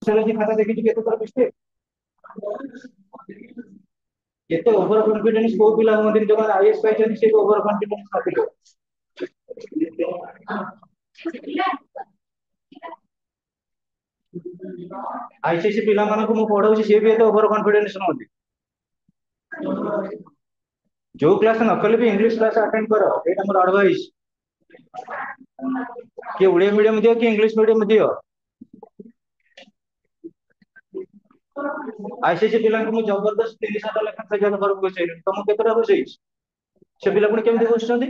Sociology खाता देखी केते तर मिस्टेक केते ओवर कॉन्फिडेंस को पिला मते जो आईएएस पाइछन से ओवर कॉन्फिडेंस नथिलो आईसीएससी पिला मानको मु पढाउछि से भी एते ओवर कॉन्फिडेंस नथि जो क्लास न कले भी इंग्लिश क्लास अटेंड करो एटा मोर एडवाइस कि उड़िया मीडियम दियो कि इंग्लिश मीडियम दियो आईसीएससी पिला को मु जबरदस्त 3-7 लाख प्रेजेंट कर बसैली तुम केतरा बसैछ से पिला पुणी केमती बसुछंती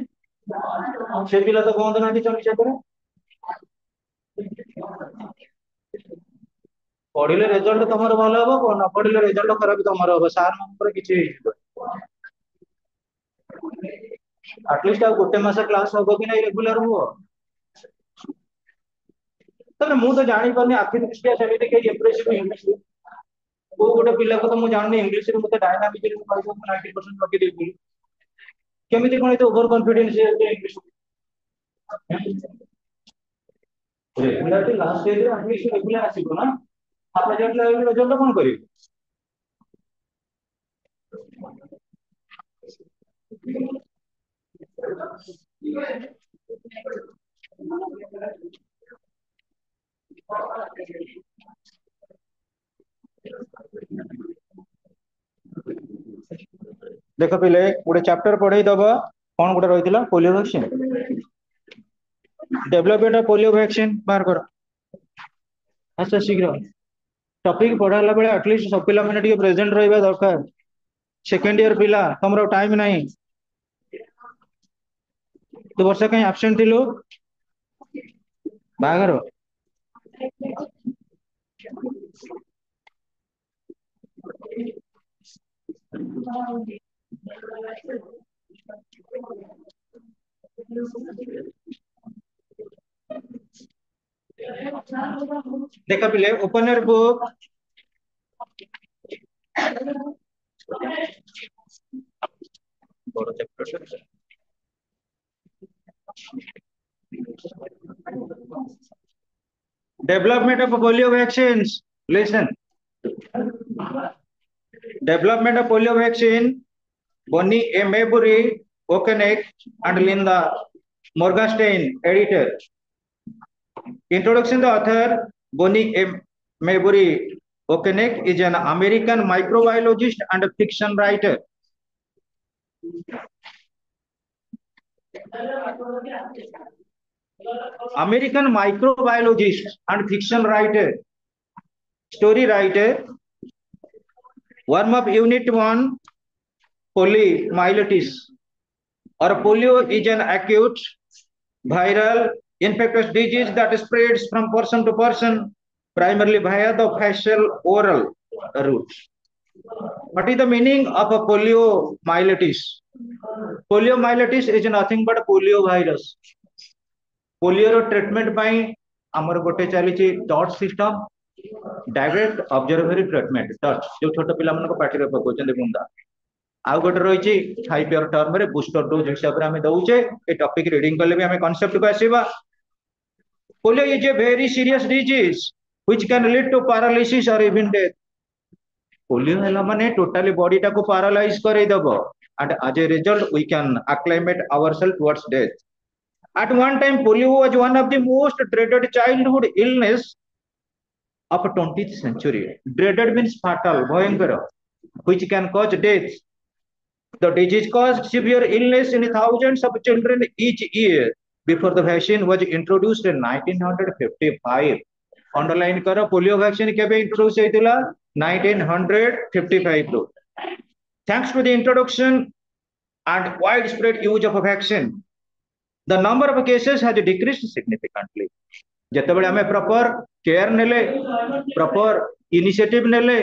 से पिला तो बंद नांती चली छतरे पढ़िले रिजल्ट तमरो भलो हबो न पढ़िले रिजल्ट खराब तमरो हबो सार मान किछि एटलीस्ट आ गोटे मास क्लास हबो कि नहीं रेगुलर हुओ तने मु तो जानि परनी आखि दृष्टिया सेमिति के इंप्रेसिव इंग्लिश को गोटे पिला को तो मु जाननी इंग्लिश रे मते डायनामिकली मु कहबो 90% रखि देबी केमिति कोन एते ओवर कॉन्फिडेंस है इंग्लिश रेगुलर लास्ट स्टेज रे एटलीस्ट रेगुलर आसीबो ना आप रिजल्ट रिजल्ट कोन करिवे देख पिले गोटे चैप्टर पढ़ाई दब कौन गोटे रही polio vaccine development of polio vaccine बाहर कर अच्छा शीघ्र टॉपिक पढ़ाला बेले एटलीस्ट सब पिला माने टिके प्रेजेंट रहबा दरकार सेकंड ईयर पिला तमरो टाइम नहीं तो वर्ष कहीं एब्सेंट थिलो बागर देखा पिले ओपन योर बुक बड़ chapter development of polio vaccines listen development of polio vaccine Bonnie A. Maybury, Okenek, and Linda Morgenstein, editor. Introduction: the author Bonnie A. Maybury Okenek is an American microbiologist and fiction writer. American microbiologist and fiction writer, story writer. Warm up Unit 1. Poliomyelitis or polio is an acute viral infectious disease that spreads from person to person primarily via the facial oral route. What is the meaning of a poliomyelitis? Poliomyelitis is nothing but polio virus. Polio treatment by amar gote chalichi DOT system, direct observatory treatment. DOT जो छोटे पिला मन को पाठी रे पकोचंदे बुंदा आउ गोटे रही 5 ईयर टर्म रे बूस्टर डोज हिसाब से आम दौचे ए टॉपिक रीडिंग कले भी आम कॉन्सेप्ट को आसीबा polio is a very serious disease which can lead to paralysis और इवन डेथ पोलियो हला माने टोटली बॉडी टा को पैरालाइज करे दबो and as a result we can acclimate ourselves towards death. At one time polio was one of the most dreaded childhood illness of 20th century. Dreaded means fatal, bhayankara, which can cause death. The disease caused severe illness in thousands of children each year before the vaccine was introduced in 1955. Underline karo polio vaccine kebe introduce heitila 1955 ro. Thanks to the introduction and widespread use of a vaccine, the number of cases has decreased significantly. जेतेबेले आमे proper care नेले proper initiative नेले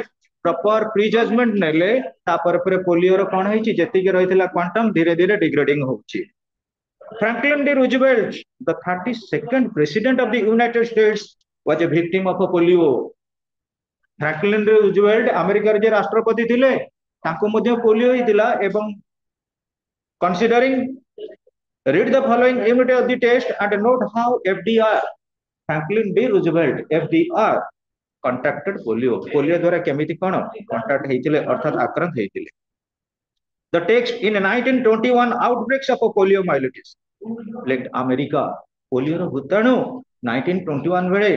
proper pre judgement नेले तापर पर polio रो कोन होईची जेति के रहितला quantum धीरे धीरे डिग्रेडिंग होउची. Franklin D. Roosevelt, the 32nd president of the United States, was a victim of a polio. Franklin D. Roosevelt America रे जे राष्ट्रपति थिले ताको मध्ये पोलियो हितिला एवं considering read the following unit of the test and note how FDR Franklin D. Roosevelt FDR contracted polio polio द्वारा केमिति कोन contract हेतिले अर्थात आक्रांत हेतिले the text in 1921 outbreaks of poliomyelitis like America polio रो भूताणु 1921 बेले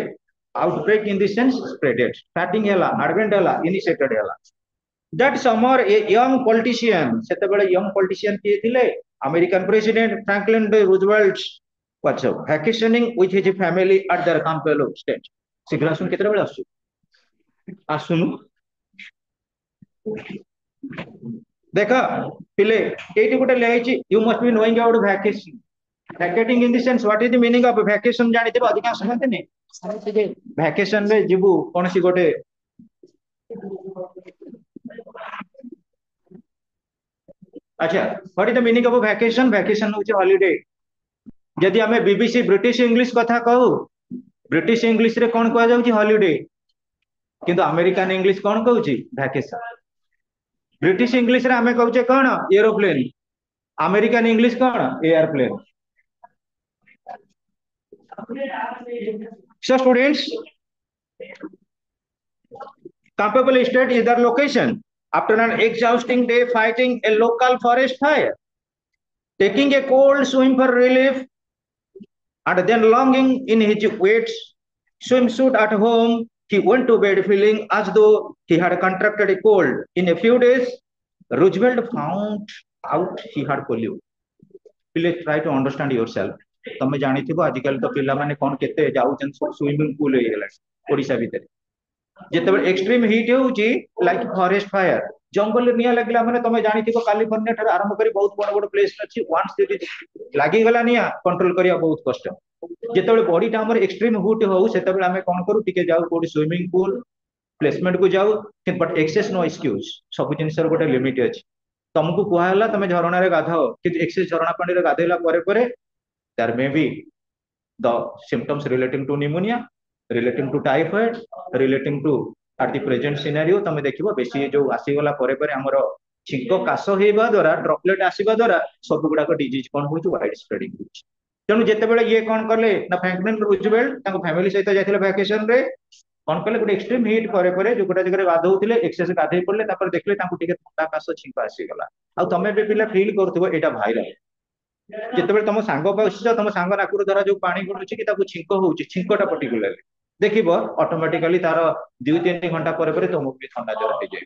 outbreak in the sense spreaded starting हला एडवेंट हला इनिशिएटेड हला that summer a young politician सेते बेले यंग पॉलिटिशियन के थिले American president Franklin D Roosevelt was vacationing with his family at their Campobello state शीघ्र सुन केते बेले आसुनु देखा पिले एटी गोटे लेछि you must be knowing about vacation vacating in the sense what is the meaning of vacation जानि देबो अधिकांश समझते ने जे वैकेशन रे जिबु कोनसी गोटे अच्छा what is the meaning of vacation vacation होचे हॉलिडे यदि हमें बीबीसी ब्रिटिश इंग्लिश कथा कहू ब्रिटिश इंग्लिश रे कोन कहआ जाउची हॉलिडे किंतु अमेरिकन इंग्लिश कोन कहउची वैकेशन ब्रिटिश इंग्लिश रे हमें कहउचे कोन aeroplane American English cone airplane so students capable state is their location after an exhausting day fighting a local forest fire taking a cold swim for relief and then longing in his wet swimsuit at home he went to bed feeling as though he had contracted a cold in a few days Roosevelt found out he had polio please try to understand yourself तमे जानी थिबो आजिकल तो पिला माने कोन केते जाउचन swimming pool हे गेला ओडिसा भीतर जेतेबे extreme heat होउची लाइक फॉरेस्ट फायर जंगल निया लागला माने तमे जानी थिबो कैलिफोर्निया ठार आरंभ करी बहुत बड़ बड़ प्लेस अछि वन्स इट लागी गला निया कंट्रोल करिया बहुत कष्ट जेतेबे बॉडी टा हमर एक्सट्रीम हीट होउ सेतेबे हमें कोन करू टिके जाउ कोडी स्विमिंग पूल प्लेसमेंट को जाउ बट एक्सेस नो एक्सक्यूज सब जिनिसर गोटे लिमिट अछि तुमको कुहाला तमे झरणा रे गाधाओ कि एक्सेस झरणा पानी रे गाधेला परे there may be the symptoms relating to pneumonia relating to typhoid relating to at the present scenario तमे देखिबो बेसी जो आसी गला परे हमर छिंको कासो हेबा द्वारा ड्रॉपलेट आसीबा द्वारा सब गुडा को डिजीज कोन होई छु वाइड स्प्रेडिंग होई तेनु जेते बेले ये कोन करले ना फ्रैंकलिन रूजवेल्ट ताको फैमिली सहित जायथिले वैकेशन रे कोन करले गुड एक्सट्रीम हीट परे जो गुडा जगह गाधौथिले एक्सेस गाधै पड़ले तापर देखले ताको टिके ठंडा कासो छिंको आसी गला आ तमे बे पिला फील करथबो एटा भाइरल जितेबाला तुम सांग पास तुम सांग नाकुर द्वारा जो पानी गड़ुची कि छिंक होउची छिंकटा पर्टिकुलरली देखिबो ऑटोमेटिकली तार 2-3 घंटा पर तुमको भी ठंडा ज्वर हो जाए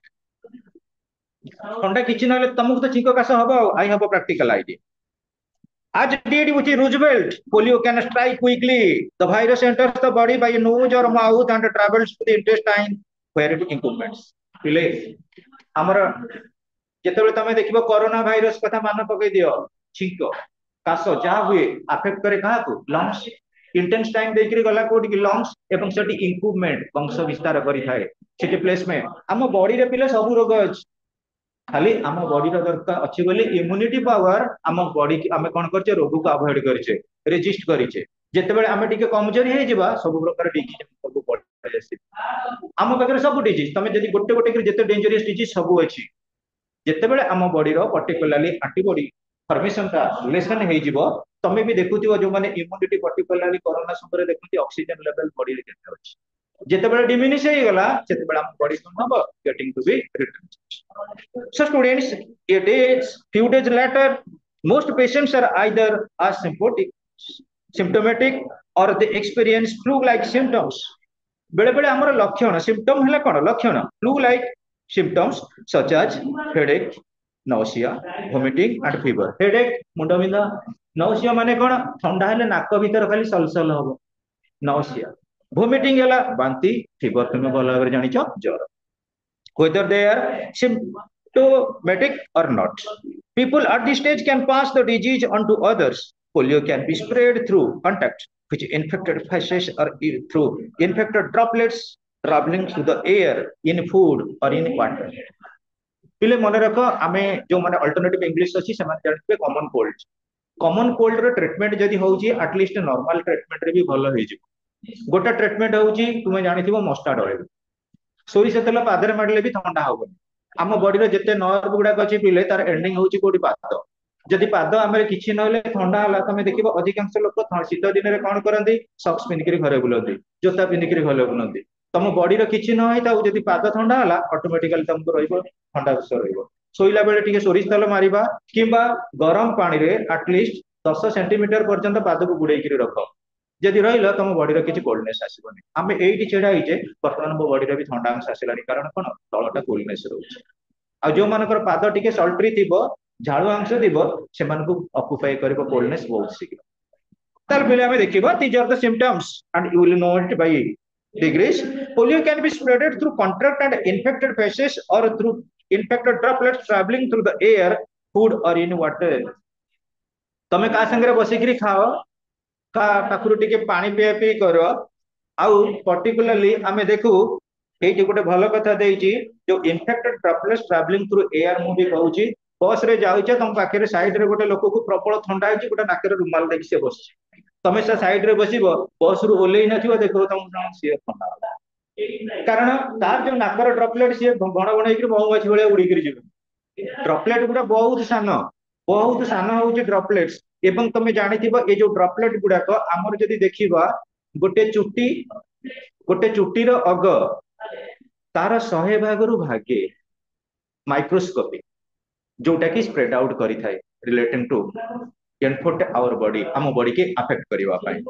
ठंडा किछि नले तुमको तो छिंक कास हबो I have a practical idea as did with Roosevelt polio can strike quickly the virus enters the body by nose or mouth and travels to the intestine where it incubates पिले हमर जेतेबेले तमे देखिबो कोरोना वायरस कथा मान पकई दियो छिंक कास जहा हुए affect करे कहा को लंग्स इंटेस्टाइन देकरी गला कोडी कि लंग्स एवं सेटी इंक्यूबमेंट वंश विस्तार करि थाए सेटी प्लेसमेंट हम बॉडी रे पिले सब रोग अछि खाली हम बॉडी रो दरकार अछि बोली इम्यूनिटी पावर हम बॉडी की हमें कोन करछे रोग को अवॉइड करछे रेजिस्ट करछे जेतेबेले हमें टिके कमजोरी हे जिबा सब प्रकार डिजीज सब बॉडी जासी हम पाखरे सब डिजीज तमे जदी गोटे गोटे कर जेते डेंजरस डिजीज सब अछि जेतेबेले हम बॉडी रो पर्टिकुलरली एंटीबॉडी फॉर्मेशन का रिलेशन हे जिवो तमे भी देखुथिबो जो माने इम्यूनिटी पर्टिकुलरली कोरोना समय देखुथि ऑक्सीजन लेवल बॉडी रे केते अछि जेतेबेले डिमिनिश हे गला सेतेबेले हम बॉडी सुन हबो getting to be return so students it is few days later most patients are either symptomatic or they experience flu like symptoms बेले बेले हमर लक्षण सिम्पटम हला कोन लक्षण flu like symptoms such as headache nausea vomiting and fever headache मुंडा बिंदा nausea माने कोन ठंडा हेले नाक भीतर खाली सलसल होबो nausea vomiting हला बांती fever तुम भलो भाबरे जानि छ ज्वर whether they are symptomatic or not people at this stage can pass the disease on to others polio can be spread through contact which infected faces or through infected droplets traveling through the air in food or in water पिले मन रख आमे जो माने alternative English अछि से माने जानबे कॉमन कोल्ड रो ट्रीटमेंट जदी होउची एटलीस्ट नॉर्मल ट्रीटमेंट रे भी भलो होई जिवो गोटा ट्रीटमेंट होउची तुमे जानिथिबो मस्टर्ड ऑयल सोरिष तेल पादरे मारले भी ठंडा होबो हम बॉडी रे जते नर्व गुडा अछि पिले तार एंडिंग होउची कोडी पाद जदि पाद हमरे किछि नहले ठंडा हला तमे देखिबो अधिकांश लोक शीत दिन रे कोन करंती सॉक्स पिनकरी घरे बुलंती जोता पिनकरी घरे बुलंती तुम बॉडी रो किछि न होई ताऊ जदि पाद ठंडा हला ऑटोमेटिकली तुमको रहइबो ठंडा विष रहइबो। सोइला बेले टिके सोरिष तेल मारिबा किंबा गरम पानी रे एटलीस्ट 10 सेंटीमीटर पर्यंत पाद को बुड़ेई करी रख। जदि रहिला तुम बॉडी रो किछि कोल्डनेस आसीबोनी। आमे एइटी छेड़ा हिजे वर्तमान मो बॉडी रे भी ठंडा अंश आसिलानी कारण कोन तळटा कोल्डनेस रहउछि। आ जो मानकर पाद टिके सल्ट्री थिबो झाळु अंश थिबो सेमानकु ऑक्युपाई करबो कोल्डनेस बहुत शीघ्र। तार पहिले आमे देखिबा these are the symptoms and you will know it by degrees. Polio can be spreaded through contact and infected faces or through infected droplets traveling through the air, food or in water. तमे का संगे बसिकरी खाओ का पाखरु टिके पानी पिया P करो आउ पर्टिकुलरली आमे देखू ए जे गोटे भलो कथा देइची जो infected droplets travelling through air मु भी कहूची बस रे जाउचे तुम पाखे रे साइड रे गोटे लोक को प्रबल ठंडा होची गोटे नाक रे रुमाल देखि से बसची तमे से साइड रे बसिबो बस रु ओलेई नथिबो देखो तुम से ठंडा होला कारण तार जो नाकर ड्रॉपलेट से घण घण हेकि महुमाछी भलिया उड़ी करी जिवे ड्रॉपलेट गुडा बहुत सान होची ड्रॉपलेट्स एवं तमे जानिथिबो ए जो ड्रॉपलेट गुडा को हमर जदी देखिबा गोटे चुटी रो अग तार 100 भागरु भागे माइक्रोस्कोपिक जोटा कि स्प्रेड आउट करी थाए relating to input our body हम बॉडी के अफेक्ट करबा पाए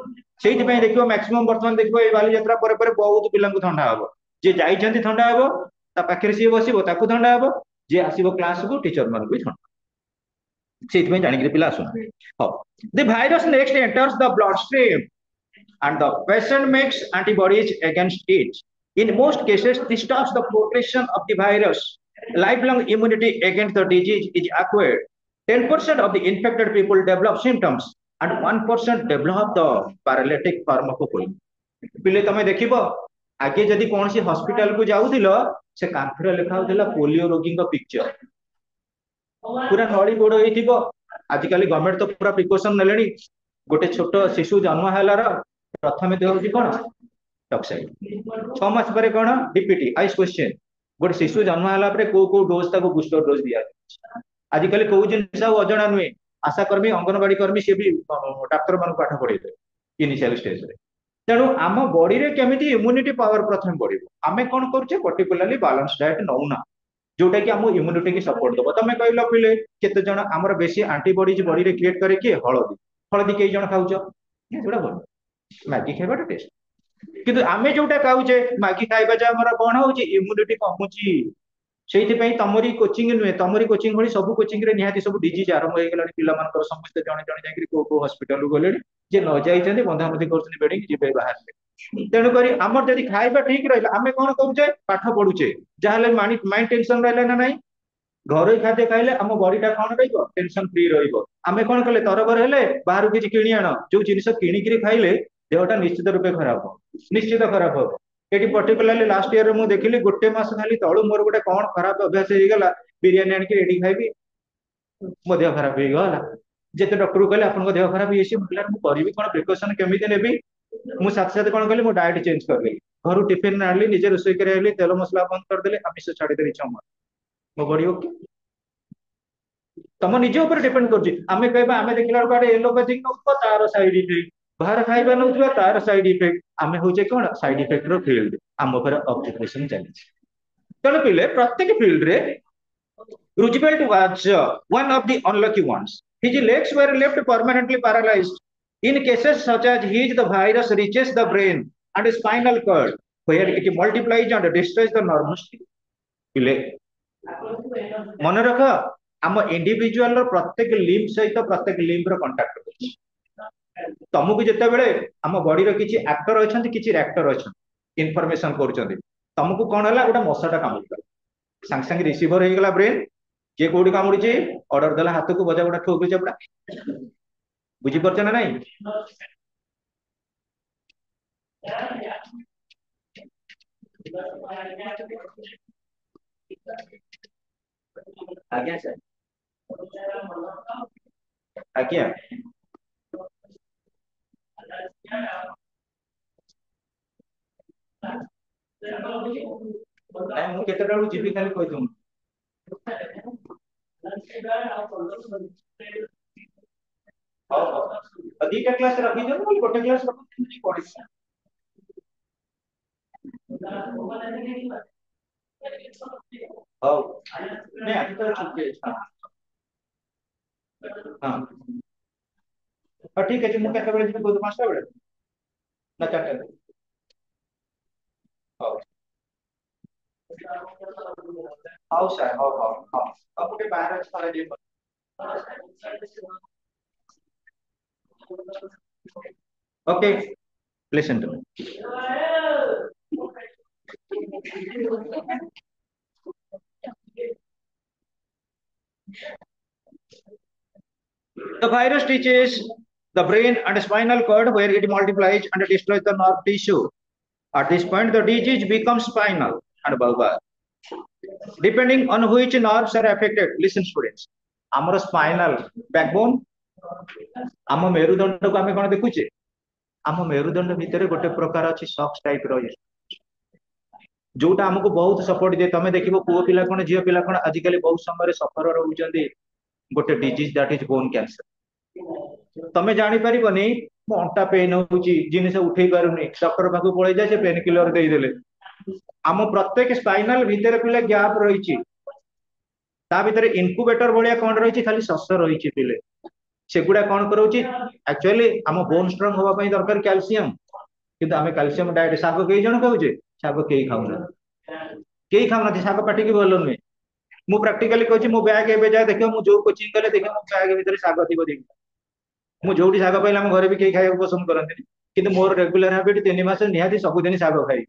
सेहि पय देखिबो मैक्सिमम वर्तमान देखिबो ए बाली यात्रा परे परे बहुत पिलांग ठंडा हबो जे जाई छंती ठंडा हबो ता पाखरे सी बसिबो ताकू ठंडा हबो जे आसीबो क्लास को टीचर मन भी ठंडा सेहि पय जानि के पिला सुन हो the virus next enters the blood stream and the patient makes antibodies against it. In most cases, this stops the progression of the virus. Lifelong immunity against the disease is acquired. 10% of the infected people develop symptoms and 1% develop the paralytic form of polio. पिले तमे देखिबो आगे जदि कोनसी hospital को जाउथिलो से कांथरे लिखा होथिला polio रोगी का पिक्चर पूरा नड़ी गोड़ होइथिबो आजिकली गवर्नमेंट तो पूरा प्रिकॉशन नेलेनी गोटे छोट शिशु जन्म हलार प्रथम दे होची कोन टॉक्साइड 6 मास परे कोन डीपीटी आइस क्वेश्चन गोटे शिशु जन्म हला परे को डोज ताको बूस्टर डोज दिया आजिकली को जिनस अजणा नुए आशा कर्मी अंगनवाड़ी कर्मी से भी डॉक्टर मान पाठ पढ़ेबे इनिशियल स्टेज रे तेणु आम बॉडी रे केमिति इम्यूनिटी पावर प्रथम बढ़िबो आमे कोन करूचे पर्टिकुलरली बैलेंस डाइट नौना जोटा कि हम इम्यूनिटी की सपोर्ट दबो तमे कहलो पिले केते जण हमर बेसी एंटीबॉडीज बॉडी रे क्रिएट करे कि हळदी हळदी केई जण खाउचो जोटा बोल मैगी खाइबाटा टेस्ट किंतु आमे जोटा खाउचे मैगी खाइबा जे हमर कोन होउची इम्यूनिटी कमुची सेहि पई तमरी कोचिंग नुए तमरी कोचिंग भली सब कोचिंग रे निहाती सब डिजीज आरंभ होई गेलानी पिला मानकर समस्त जणे जणे जाकरी को हॉस्पिटल उ गलेनी जे न जाई छथि बंधामती करछनी बेडिंग जिबे बाहर तेणु करी हमर जदि खाइबा ठीक रहला आमे कोन करूचे पाठ पढुचे जाहले माइंड टेंशन रहला ना नाही घर खाद्य खाइले हम बॉडी टा कोन रहइबो टेंशन फ्री रहइबो आमे कोन कले तरबर हेले बाहर किछि किनि आनो जो जिनिस किनि किरि खाइले देहटा निश्चित रूपे खराब हो निश्चित खराब हो एटी पर्टिकुलरली लास्ट ईयर मु देखिली गोटे मास खाली तळु मोर गोटे कोन खराब अभ्यास हे गेला बिरयानी आनकी रेडी खाइबी मो देह खराब हे गला जेते डॉक्टर कहले आपन देह खराब हेसी मतलब मु करबी कोन प्रिकॉशन केमिति नेबी मु साथ साथ कोन कहली मो डाइट चेंज कर देली घर टिफिन आनली निजे रसोई करे आली तेल मसला बंद कर देली आमिष छाडी देली छम मो बॉडी ओके तम निज ऊपर डिपेंड करछि आमे कहबा आमे देखिला बाडे एलोपैथिक नउथबा तार साइड इफेक्ट बाहर खाइबा नउथबा तार साइड इफेक्ट आमे होचे कोन साइड इफेक्ट रो फील्ड आम ऊपर ऑब्जर्वेशन चली तने पिले प्रत्येक फील्ड रे Roosevelt was one of the unlucky ones his legs were left permanently paralysed in cases such as his the virus reaches the brain and spinal cord where it multiplies and destroys the nervous tissue पिले मन रख आम individual रो प्रत्येक limb सहित प्रत्येक limb रो contact होछि तुमको जिते बेले आम बॉडी रो किछि एक्टर अछंती किछि रिएक्टर अछंती इन्फॉर्मेशन करूछंती तुमको कोन हला गोटा मसाटा कामुला संग संग रिसीवर हे गेला ब्रेन जे कोडी कामुडी छी ऑर्डर देला हाथ को बजा गोटा ठोक जबड़ा बुझी परछ ना नहीं आज्ञा सर आज्ञा नहीं मु केते डालू जीबी खाली कहि दूं दीटा क्लास रखी दो गोटे क्लास रखी पढ़ी ହଉ ନାଇଁ ଆଜି ତ ଛୁଟି ଅଛି। ହଁ ହଉ ଠିକ ଅଛି, ମୁଁ କେତେବେଳେ ଯିବି କହୁଛି, 5ଟା ବେଳେ ନା 4ଟା ବେଳେ? ହଉ ହଉ ସାର୍, ହଉ ହଉ ହଉ ହଉ, ମୁଁ ଟିକେ ବାହାରେ ଅଛି, ଥରେ ଟିକେ okay, listen to me. The virus teaches the brain and spinal cord where it multiplies and destroys the nerve tissue. At this point, the disease becomes spinal and bulbar. Depending on which nerves are affected, listen students, ଆମର spinal backbone, ଆମ ମେରୁଦଣ୍ଡକୁ ଆମେ କଣ ଦେଖୁଛେ? ଆମ ମେରୁଦଣ୍ଡ ଭିତରେ ଗୋଟେ ପ୍ରକାର ଅଛି ସକ୍ସ ଟାଇପ ର, ଯୋଉଟା ଆମକୁ ବହୁତ ସପୋର୍ଟ ଦିଏ। ତମେ ଦେଖିବ ପୁଅ ପିଲା କଣ ଝିଅ ପିଲା କଣ ଆଜିକାଲି ବହୁତ ସମୟରେ ସଫର ରହୁଛନ୍ତି ଗୋଟେ disease that is bone cancer. ତମେ ଜାଣିପାରିବନି ମୋ ଅଣ୍ଟା ପେନ୍ ହଉଛି, ଜିନିଷ ଉଠେଇ ପାରୁନି, ଡକ୍ଟର ପାଖକୁ ପଳେଇ ଯାଏ, ସେ ପେନ୍ କିଲର ଦେଇଦେଲେ। ଆମ ପ୍ରତ୍ୟେକ ସ୍ପାଇନାଲ ଭିତରେ ପିଲେ ଗ୍ୟାପ ରହିଛି, ତା ଭିତରେ ଇନକ୍ୟୁବେଟର ଭଳିଆ କଣ ରହିଛି, ଖାଲି ଶସ ରହିଛି ପିଲେ। ସେଗୁଡା କଣ କରଉଛି, ଆକ୍ଚୁଆଲି ଆମ ବୋନ ଷ୍ଟ୍ରଙ୍ଗ ହବା ପାଇଁ ଦରକାର କ୍ୟାଲସିୟମ, କିନ୍ତୁ ଆମେ କ୍ୟାଲସିୟମ ଡାଏଟ, ଶାଗ କେଇ ଜଣ ଖାଉଛେ? ଶାଗ କେହି ଖାଉନାହାନ୍ତି, କେହି ଖାଉନାହାନ୍ତି, ଶାଗ ପାଟିକି ଭଲ ନୁହେଁ। ମୁଁ ପ୍ରାକ୍ଟିକାଲି କହୁଛି, ମୋ ବ୍ୟାଗ ଏବେ ଯାଏ ଦେଖିବ, ମୁଁ ଯୋଉ କୋଚିଂ କଲେ ଦେଖିବ ମୋ ବ୍ୟାଗ ଭିତରେ ଶାଗ ଥିବ ଦେଖିବ। ମୁଁ ଯୋଉଠି ଶାଗ ପାଇଲେ ଆମ ଘରେ ବି କେହି ଖାଇବାକୁ ପସନ୍ଦ କରନ୍ତିନି, କିନ୍ତୁ ମୋର ରେଗୁଲାର ହାବିଟ 3 ମାସ ନିହାତି ସବୁଦିନ ଶାଗ ଖାଇବି,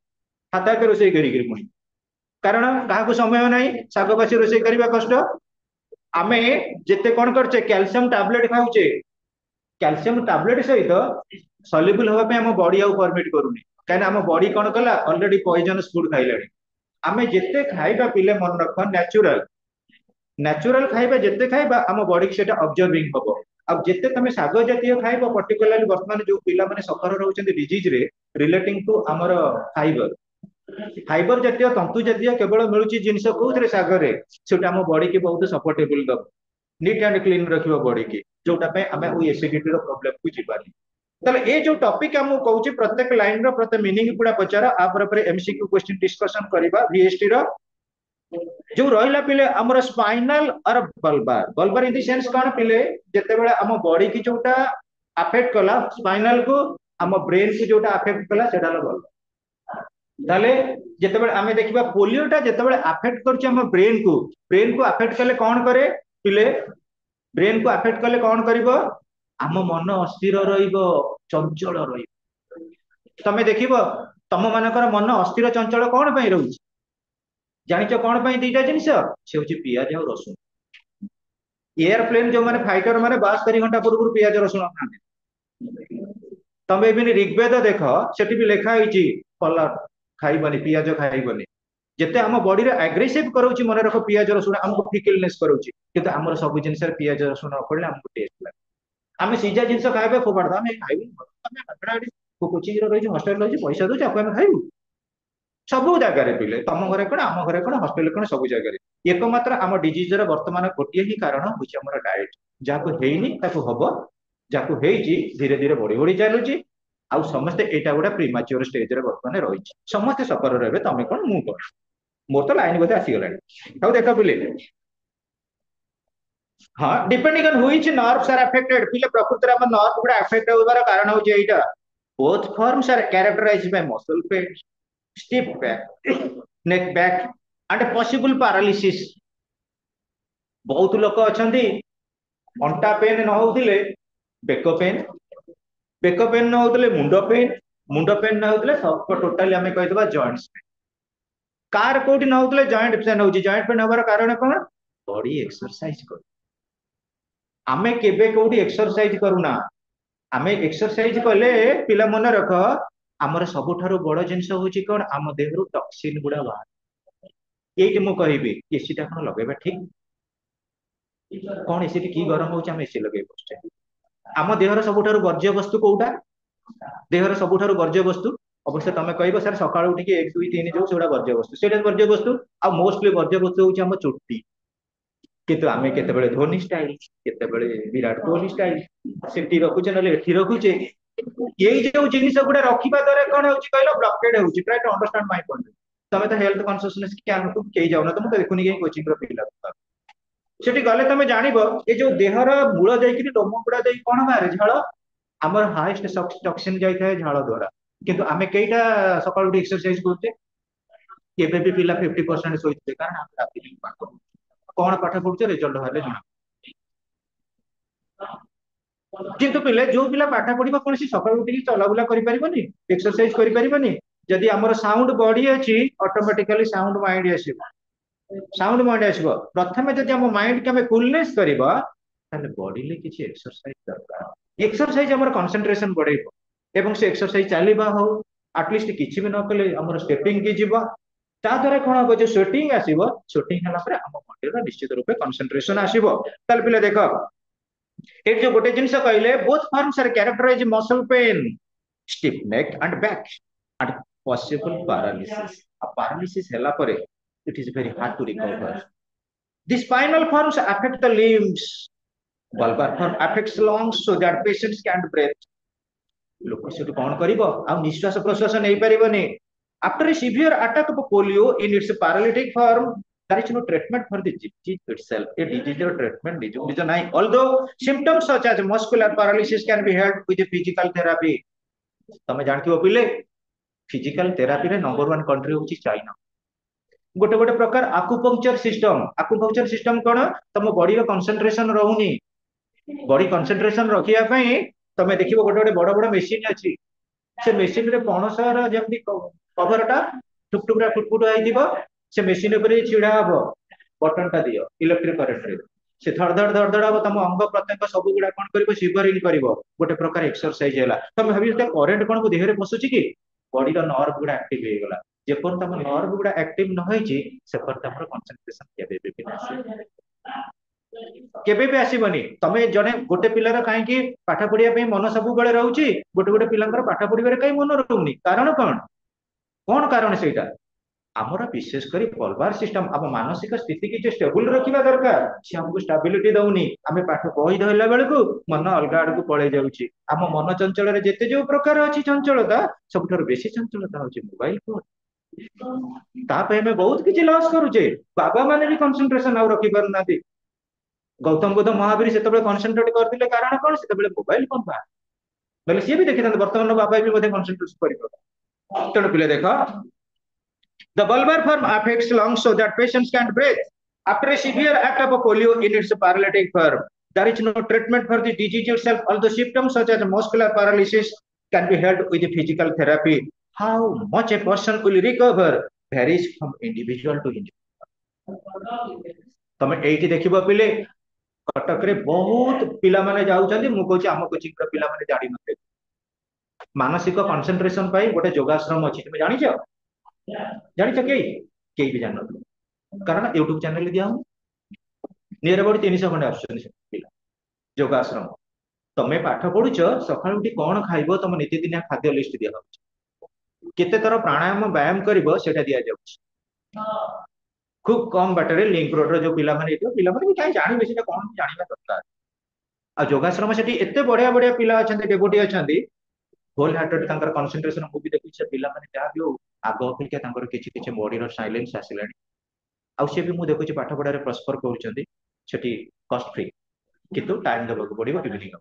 ହାତ ରୋଷେଇ କରିକି ପୁଣି। କାରଣ କାହାକୁ ସମୟ ନାହିଁ, ଶାଗ ବାସି ରୋଷେଇ କରିବା କଷ୍ଟ। ଆମେ ଯେତେ କଣ କରୁଛେ, କ୍ୟାଲସିୟମ ଟାବଲେଟ ଖାଉଛେ, କ୍ୟାଲସିୟମ ଟାବଲେଟ ସହିତ ସଲ୍ୟୁବଲ ହବା ପାଇଁ ଆମ ବଡି ଆଉ ପରମିଟ କରୁନି, କାହିଁକିନା ଆମ ବଡି କଣ କଲା, ଅଲରେଡି ପଏଜନସ ଫୁଡ ଖାଇଲାଣି। ଆମେ ଯେତେ ଖାଇବା ପିଲେ ମନେ ରଖ, ନ୍ୟାଚୁରାଲ ନ୍ୟାଚୁରାଲ ଖାଇବା ଯେତେ ଖାଇବା ଆମ ବଡିକି ସେଟା ଅବଜର୍ଭିଂ ହବ। ଆଉ ଯେତେ ତମେ ଶାଗ ଜାତୀୟ ଖାଇବ, ପର୍ଟିକୁଲାରଲି ବର୍ତ୍ତମାନ ଯୋଉ ପିଲାମାନେ ସଫର ରହୁଛନ୍ତି ଡିଜିଜ ରେ, ରିଲେଟିଂ ଟୁ ଆମର ଫାଇବର, ଫାଇବର ଜାତୀୟ ତନ୍ତୁ ଜାତୀୟ କେବଳ ମିଳୁଛି ଜିନିଷ କୋଉଥିରେ, ଶାଗରେ। ସେଟା ଆମ ବଡିକି ବହୁତ ସପୋର୍ଟେବଲ ଦବ, ନିଟ୍ ଆଣ୍ଡ କ୍ଲିନ ରଖିବ ବଡିକି, ଯୋଉଟା ପାଇଁ ଆମେ ଏସିଡିଟି ର ପ୍ରୋବ୍ଲେମ କୁ ଯିବାନି। ତାହେଲେ ଏ ଯୋଉ ଟପିକ ମୁଁ କହୁଛି, ପ୍ରତ୍ୟେକ ଲାଇନ ର ପ୍ରତ୍ୟେକ ମିନିଂ ଗୁଡା ପଚାର, ଆ ପରେ ଏମସିକ୍ୟୁ କ୍ୱେଶ୍ଚିନ ଡିସ୍କସନ କରିବା ଭିଏସଟି ର। ଯୋଉ ରହିଲା ପିଲେ ଆମର ସ୍ପାଇନାଲ ଅର ବଲବାର, ବଲବାର ଇନ ଦି ସେନ୍ସ କଣ ପିଲେ, ଯେତେବେଳେ ଆମ ବଡି କି ଯୋଉଟା ଆଫେକ୍ଟ କଲା, ସ୍ପାଇନାଲ କୁ ଆମ ବ୍ରେନ କୁ ଯୋଉଟା ଆଫେକ୍ଟ କଲା, ସେଟା ହେଲା ବଲବାର। ତାହେଲେ ଯେତେବେଳେ ଆମେ ଦେଖିବା ପୋଲିଓଟା ଯେତେବେଳେ ଆଫେକ୍ଟ କରୁଛି ଆମ ବ୍ରେନ କୁ ଆଫେକ୍ଟ କଲେ କଣ କରେ ପିଲେ, ବ୍ରେନ କୁ ଆଫେକ୍ଟ କଲେ କଣ କରିବ, ଆମ ମନ ଅସ୍ଥିର ରହିବ, ଚଞ୍ଚଳ ରହିବ। ତମେ ଦେଖିବ ତମ ମାନଙ୍କର ମନ ଅସ୍ଥିର ଚଞ୍ଚଳ କଣ ପାଇଁ ରହୁଛି, ଜାଣିଛ କଣ ପାଇଁ? ଦିଟା ଜିନିଷ, ସେ ହଉଛି ପିଆଜ ଆଉ ରସୁଣ। ଏୟାରପ୍ଲେନ ଯୋଉମାନେ ଫାଇଟର ମାନେ 72 ଘଣ୍ଟା ପୂର୍ବରୁ ପିଆଜ ରସୁଣ ଖାଆନ୍ତି। ତମେ ଏବେ ଋଗ୍ବେଦ ଦେଖ, ସେଠି ବି ଲେଖା ହେଇଛି କଲର ଖାଇବନି, ପିଆଜ ଖାଇବନି। ଯେତେ ଆମ ବଡିରେ ଆଗ୍ରେସିଭ କରାଉଛି, ମନେ ରଖ ପିଆଜ ରସୁଣ ଆମକୁ ଫିକଲନେସ କରାଉଛି, କିନ୍ତୁ ଆମର ସବୁ ଜିନିଷରେ ପିଆଜ ରସୁଣ ପଡିଲେ ଆମକୁ ଟେଷ୍ଟ ଲାଗେ। ଆମେ ସିଝା ଜିନିଷ ଖାଇବା ଫୋପାଡି ଦବା, ଆମେ ଖାଇବୁ, ଆମେ କୋଚିଂରେ ରହିଛୁ, ହଷ୍ଟେଲରେ ରହିଛୁ, ପଇସା ଦଉଛି, ଆକୁ ଆମେ ଖାଇବୁ। ସବୁ ଜାଗାରେ ପିଲେ, ତମ ଘରେ କଣ, ଆମ ଘରେ କଣ, ହଷ୍ଟେଲରେ କଣ, ସବୁ ଜାଗାରେ ଏକମାତ୍ର ଆମ ଡିଜିଜର ବର୍ତ୍ତମାନ ଗୋଟିଏ ହିଁ କାରଣ ହଉଛି ଆମର ଡାଏଟ। ଯାହାକୁ ହେଇନି ତାକୁ ହବ, ଯାହାକୁ ହେଇଛି ଧୀରେ ଧୀରେ ବଢି ବଢି ଚାଲୁଛି। ଆଉ ସମସ୍ତେ ଏଇଟା ଗୋଟେ ପ୍ରିମାଚ୍ୟୁର ଷ୍ଟେଜରେ ବର୍ତ୍ତମାନ ରହିଛି, ସମସ୍ତେ ସଫର ରହିବେ, ତମେ କଣ ମୁଁ କଣ। ମୋର ତ ଲାଇନ ବୋଧେ ଆସିଗଲାଣି। ଆଉ ଦେଖ ପିଲେ, ହଁ, depending on which nerves are affected, ପିଲେ ପ୍ରକୃତରେ ଆମ ନର୍ଭ ଗୁଡା ଆଫେକ୍ଟ ହେବାର କାରଣ ହଉଛି ଏଇଟା। Both forms R କ୍ୟାରେକ୍ଟରାଇଜ୍ଡ Bai muscle pain, stiff back, neck back and possible paralysis। ବହୁତ ଲୋକ ଅଛନ୍ତି ଅଣ୍ଟା ପେନ୍ ନ ହଉଥିଲେ ବେକ ପେନ୍, ବେକ ପେନ୍ ନ ହଉଥିଲେ ମୁଣ୍ଡ ପେନ୍, ମୁଣ୍ଡ ପେନ୍ ନ ହଉଥିଲେ ଟୋଟାଲି ଆମେ କହିଦବା ଜଏଣ୍ଟସ ପେନ୍। କାର କୋଉଠି ନ ହଉଥିଲେ ଜଏଣ୍ଟ ପେନ୍ ହଉଛି, ଜଏଣ୍ଟ ପେନ୍ ହବାର କାରଣ କଣ? ବଡି ଏକ୍ସରସାଇଜ କରୁ, ଆମେ କେବେ କୋଉଠି ଏକ୍ସରସାଇଜ କରୁନା। ଆମେ ଏକ୍ସରସାଇଜ କଲେ ପିଲା ମନେ ରଖ, ଆମର ସବୁଠାରୁ ବଡ ଜିନିଷ ହଉଛି କଣ, ଆମ ଦେହରୁ ଟକ୍ସିନ ଗୁଡା ବାହାରେ। ଏଇଠି ମୁଁ କହିବି ଏସି ଟା କଣ ଲଗେଇବା ଠିକ? କଣ ଏସି କି ଗରମ ହଉଛି, ଆମେ ଏସି ଲଗେଇ ବସୁଛେ। ଆମ ଦେହର ସବୁଠାରୁ ବର୍ଜ୍ୟ ବସ୍ତୁ କୋଉଟା, ଦେହର ସବୁଠାରୁ ବର୍ଜ୍ୟ ବସ୍ତୁ, ଅବଶ୍ୟ ତମେ କହିବ ସାର୍ ସକାଳୁ ଉଠିକି 1 2 3 ଯୋଉ ସେଗୁଡା ବର୍ଜ୍ୟ ବସ୍ତୁ, ସେଇଟା ବର୍ଜ୍ୟ ବସ୍ତୁ। ଆଉ ମୋଷ୍ଟଲି ବର୍ଜ୍ୟ ବସ୍ତୁ ହଉଛି ଆମ ଚୁଟି। କିନ୍ତୁ ଆମେ କେତେବେଳେ ଧୋନି ଷ୍ଟାଇଲ, କେତେବେଳେ ବିରାଟ କୋହଲି ଷ୍ଟାଇଲ, ସେଠି ରଖୁଛେ ନହେଲେ ଏଠି ରଖୁଛେ। यही जो जिनिस गुड़ा रखा द्वारा कौन हो ब्लॉकेड हो try to understand my point तमे तो हेल्थ कॉन्शियसनेस क्या तुम कई जाऊना तुम तो देखुनी कहीं कोचिंग पिला सेठी गले तमे जानिबो ए जो देहर मूल जाईकरी लोम गुड़ा जाई कोन बारे झाଳ हमर हाईएस्ट टॉक्सिन जाई थाए झाଳ द्वारा किंतु आमे केइटा सकाळ उठी एक्सरसाइज करते केबे भी पिला 50% सोइते कारण हम राति पाठ कोन पाठ पढुते रिजल्ट हले जणा किंतु पिले जो पिला पाठ पढिबा कोनसी सकाळ उठी चला बुला करि परिबनी एक्सरसाइज करि परिबनी जदि हमर साउंड बॉडी अछि ऑटोमेटिकली साउंड माइंड आसीबो साउंड माइंड आसीबो प्रथमे जदि हम माइंड के हम कूलनेस करबा ताले बॉडी ले किछि एक्सरसाइज दरकार एक्सरसाइज हमर कंसंट्रेशन बढ़ेबो एवं से एक्सरसाइज चलीबा हो एटलिस्ट किछि भी न कले हमर स्टेपिंग की जीवा ता द्वारा कोन हो जे स्वेटिंग आसीबो स्वेटिंग हला पर हम बॉडी रो निश्चित रूपे कंसंट्रेशन आसीबो ताले पिले देखो एक जो गोटे जिनस कहले both forms are characterise muscle pain stiff neck and back and possible paralysis आ पैरालिसिस हला पर it is very hard to recover the spinal forms affect the limbs bulbar form affects lungs so that patients can breath लोक से कौन करिवो आ निश्वास प्रश्वास नै परिबनी after a severe attack of polio in its paralytic form there is no treatment for the disease itself a disease or treatment is not although symptoms such as muscular paralysis can be helped with the physical therapy तमे जानथिबो पिले physical therapy रे number 1 country होची China गोटे गोटे प्रकार आकुपंक्चर system कोन तम body रो concentration रहउनी body concentration रखिया पई तमे देखिबो गोटे गोटे बड़ बड़ मशीन अछि से मशीन रे पणसर जेमति कवरटा टुकटुकरा फुटफुट आइ दिबो से मशीन ऊपर छिड़ा हबो बटन टा दियो इलेक्ट्रिक करंट रे से धड़ धड़ हबो तम अंग प्रत्यंग सब गुडा कोन करबो शिवरिंग करबो गोटे प्रकार एक्सरसाइज हैला तम भाबि ते करंट कोन को देह रे पसुची की बॉडी रो नर्व गुडा एक्टिव हे गेला जे पर तम नर्व गुडा एक्टिव न होई छी से पर तमरो कंसंट्रेशन केबे भी आसीबनी तमे जने गोटे पिलार काहे की पाठ पढिया पे मन सब बेले रहउची गोटे गोटे पिलांकर पाठ पढिबारे काहे मन रहउनी कारण कोन कारण सेटा आमर विशेष करी बल्बार सिस्टम अब मानसिक स्थिति की स्टेबल रखिबा दरकार से हमको स्टेबिलिटी दउनी आमे पाठ बही धइला बेलकू मन अलगा आड़ को पळे जाउची आम मन चंचल रे जेते जो प्रकार अछि चंचलता सबथर बेसी चंचलता होची मोबाइल फोन ता पे हमें बहुत किछि लॉस करूचे बाबा माने भी कंसंट्रेशन आउ रखि पार नाथि गौतम बुद्ध महावीर से तबे कंसंट्रेट कर दिले कारण कोन से तबे मोबाइल फोन बा बोले सी भी देखि वर्तमान बाबा भी मध्ये कंसंट्रेट करिबो तण पिले देखो The bulbar form affects lungs so that patients can't breathe. After a severe attack of polio in its paralytic form, there is no treatment for the disease itself, although symptoms such as muscular paralysis can be helped with the physical therapy. How much a person will recover varies from individual to individual. तमे एठी देखिबो पिले कटक रे बहुत पिला माने जाउछन्ती मु कहूची आम coaching रे पिला माने जाडी नथे मानसिक कंसंट्रेशन पाई गोटे योगाश्रम अछि तुमे जानि छ जानी कई भी जान कारण यूट्यूब चैनल दिया नियर अबाउट 300 खंडे आसुछन योगाश्रम तमे पाठ पढुछ सकाळ उठी कोन खाइबो तम नित्यदिनिया खाद्य लिस्ट दिया होछ केते तर प्राणायाम व्यायाम करिवो सेटा दिया जाउछ खूब कम बाटरे लिंक रोड रो जो पिला माने भी काई जानि बेसी कोन जानिबा दरकार आ योगाश्रम सेठी एते बढ़िया बढ़िया पिला अछन्ती डेबोटी अछन्ती होल हार्टेड तांकर कंसंट्रेशन को भी देखि से पिला माने जा भी हो आगो अपेक्षा तांकर किछि किछि बॉडी रो साइलेंस आसिलानी आ से भी मु देखुछि पाठ पढारे प्रस्पर करूछन्ती सेठी कॉस्ट फ्री किंतु टाइम देबो पड़िबो इवनिंग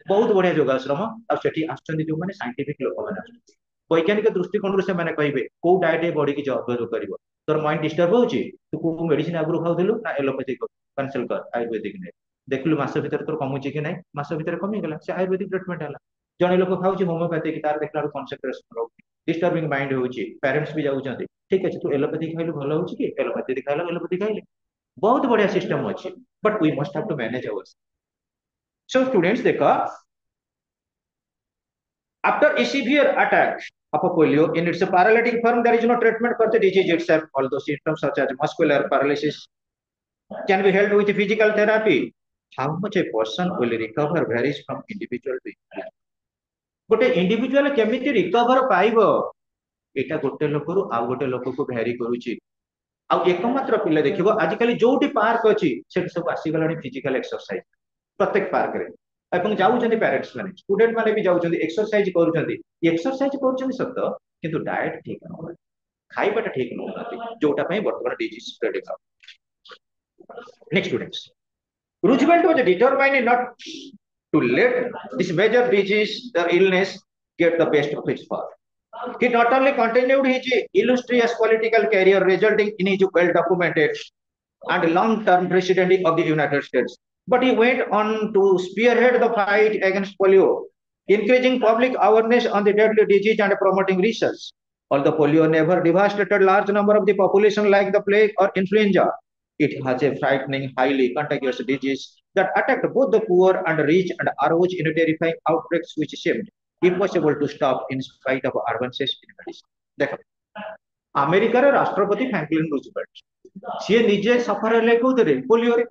बहुत बढ़िया योगाश्रम आ सेठी आछन्ती जो माने साइंटिफिक लोक माने आछन्ती वैज्ञानिक दृष्टिकोण से माने कहबे को डाइट ए बॉडी की जॉब करिवो तोर माइंड डिस्टर्ब होछि तू को मेडिसिन आगु खाउथिलु ना एलोपैथिक कैंसिल कर आयुर्वेदिक ने देखलु मास भीतर तोर कमुछि कि नै मास भीतर कमी गेला से आयुर्वेदिक ट्रीटमेंट हला जने लोक खाउछि होमियोपैथिक तार देखला कंसंट्रेशन रो डिस्टर्बिंग माइंड होउछि पेरेंट्स भी जाउछन्ती ठीक अछि तू एलोपैथिक खाइलु भलो होउछि कि एलोपैथिक खाइलु एलोपैथिक खाइले बहुत बढ़िया सिस्टम अछि but we must have to manage our so students देखो after a severe attack of polio in its paralytic form there is no treatment for the disease itself although symptoms such as muscular paralysis can be helped with physical therapy how much a person will recover varies from individual to individual गोटे individual केमिति recover पाइबो एटा गोटे लोकरु आ गोटे लोक को भेरी करूची आ एकमात्र पिले देखिबो आजि काली जोटी पार्क अछि सेठ सब आसी गलानी फिजिकल एक्सरसाइज प्रत्येक पार्क रे ଏବଂ ଯାଉଛନ୍ତି ପ୍ୟାରେଣ୍ଟସ୍ ମାନେ ଷ୍ଟୁଡେଣ୍ଟ ମାନେ ବି ଯାଉଛନ୍ତି ଏକ୍ସରସାଇଜ କରୁଛନ୍ତି ଏକ୍ସରସାଇଜ କରୁଛନ୍ତି ସତ କିନ୍ତୁ ଡାଏଟ ଠିକ ନୁହଁ ଖାଇବାଟା ଠିକ ନଉନାହାନ୍ତି ଯୋଉଟା ପାଇଁ ବର୍ତ୍ତମାନ disease ସ୍ପ୍ରେଡିଂ out next students Roosevelt was determined not to let this major disease or illness get the best of his power. He not only continued his illustrious political career, resulting in his well-documented and long-term presidency of the United States, but he went on to spearhead the fight against polio, increasing public awareness on the deadly disease and promoting research. Although polio never devastated large number of the population like the plague or influenza, it has a frightening, highly contagious disease that attacked both the poor and rich and arose in terrifying outbreaks which seemed impossible to stop in spite of advances in medicine. देखो अमेरिकार राष्ट्रपति Franklin Roosevelt सी निजे सफर हेले कोथरे polio रे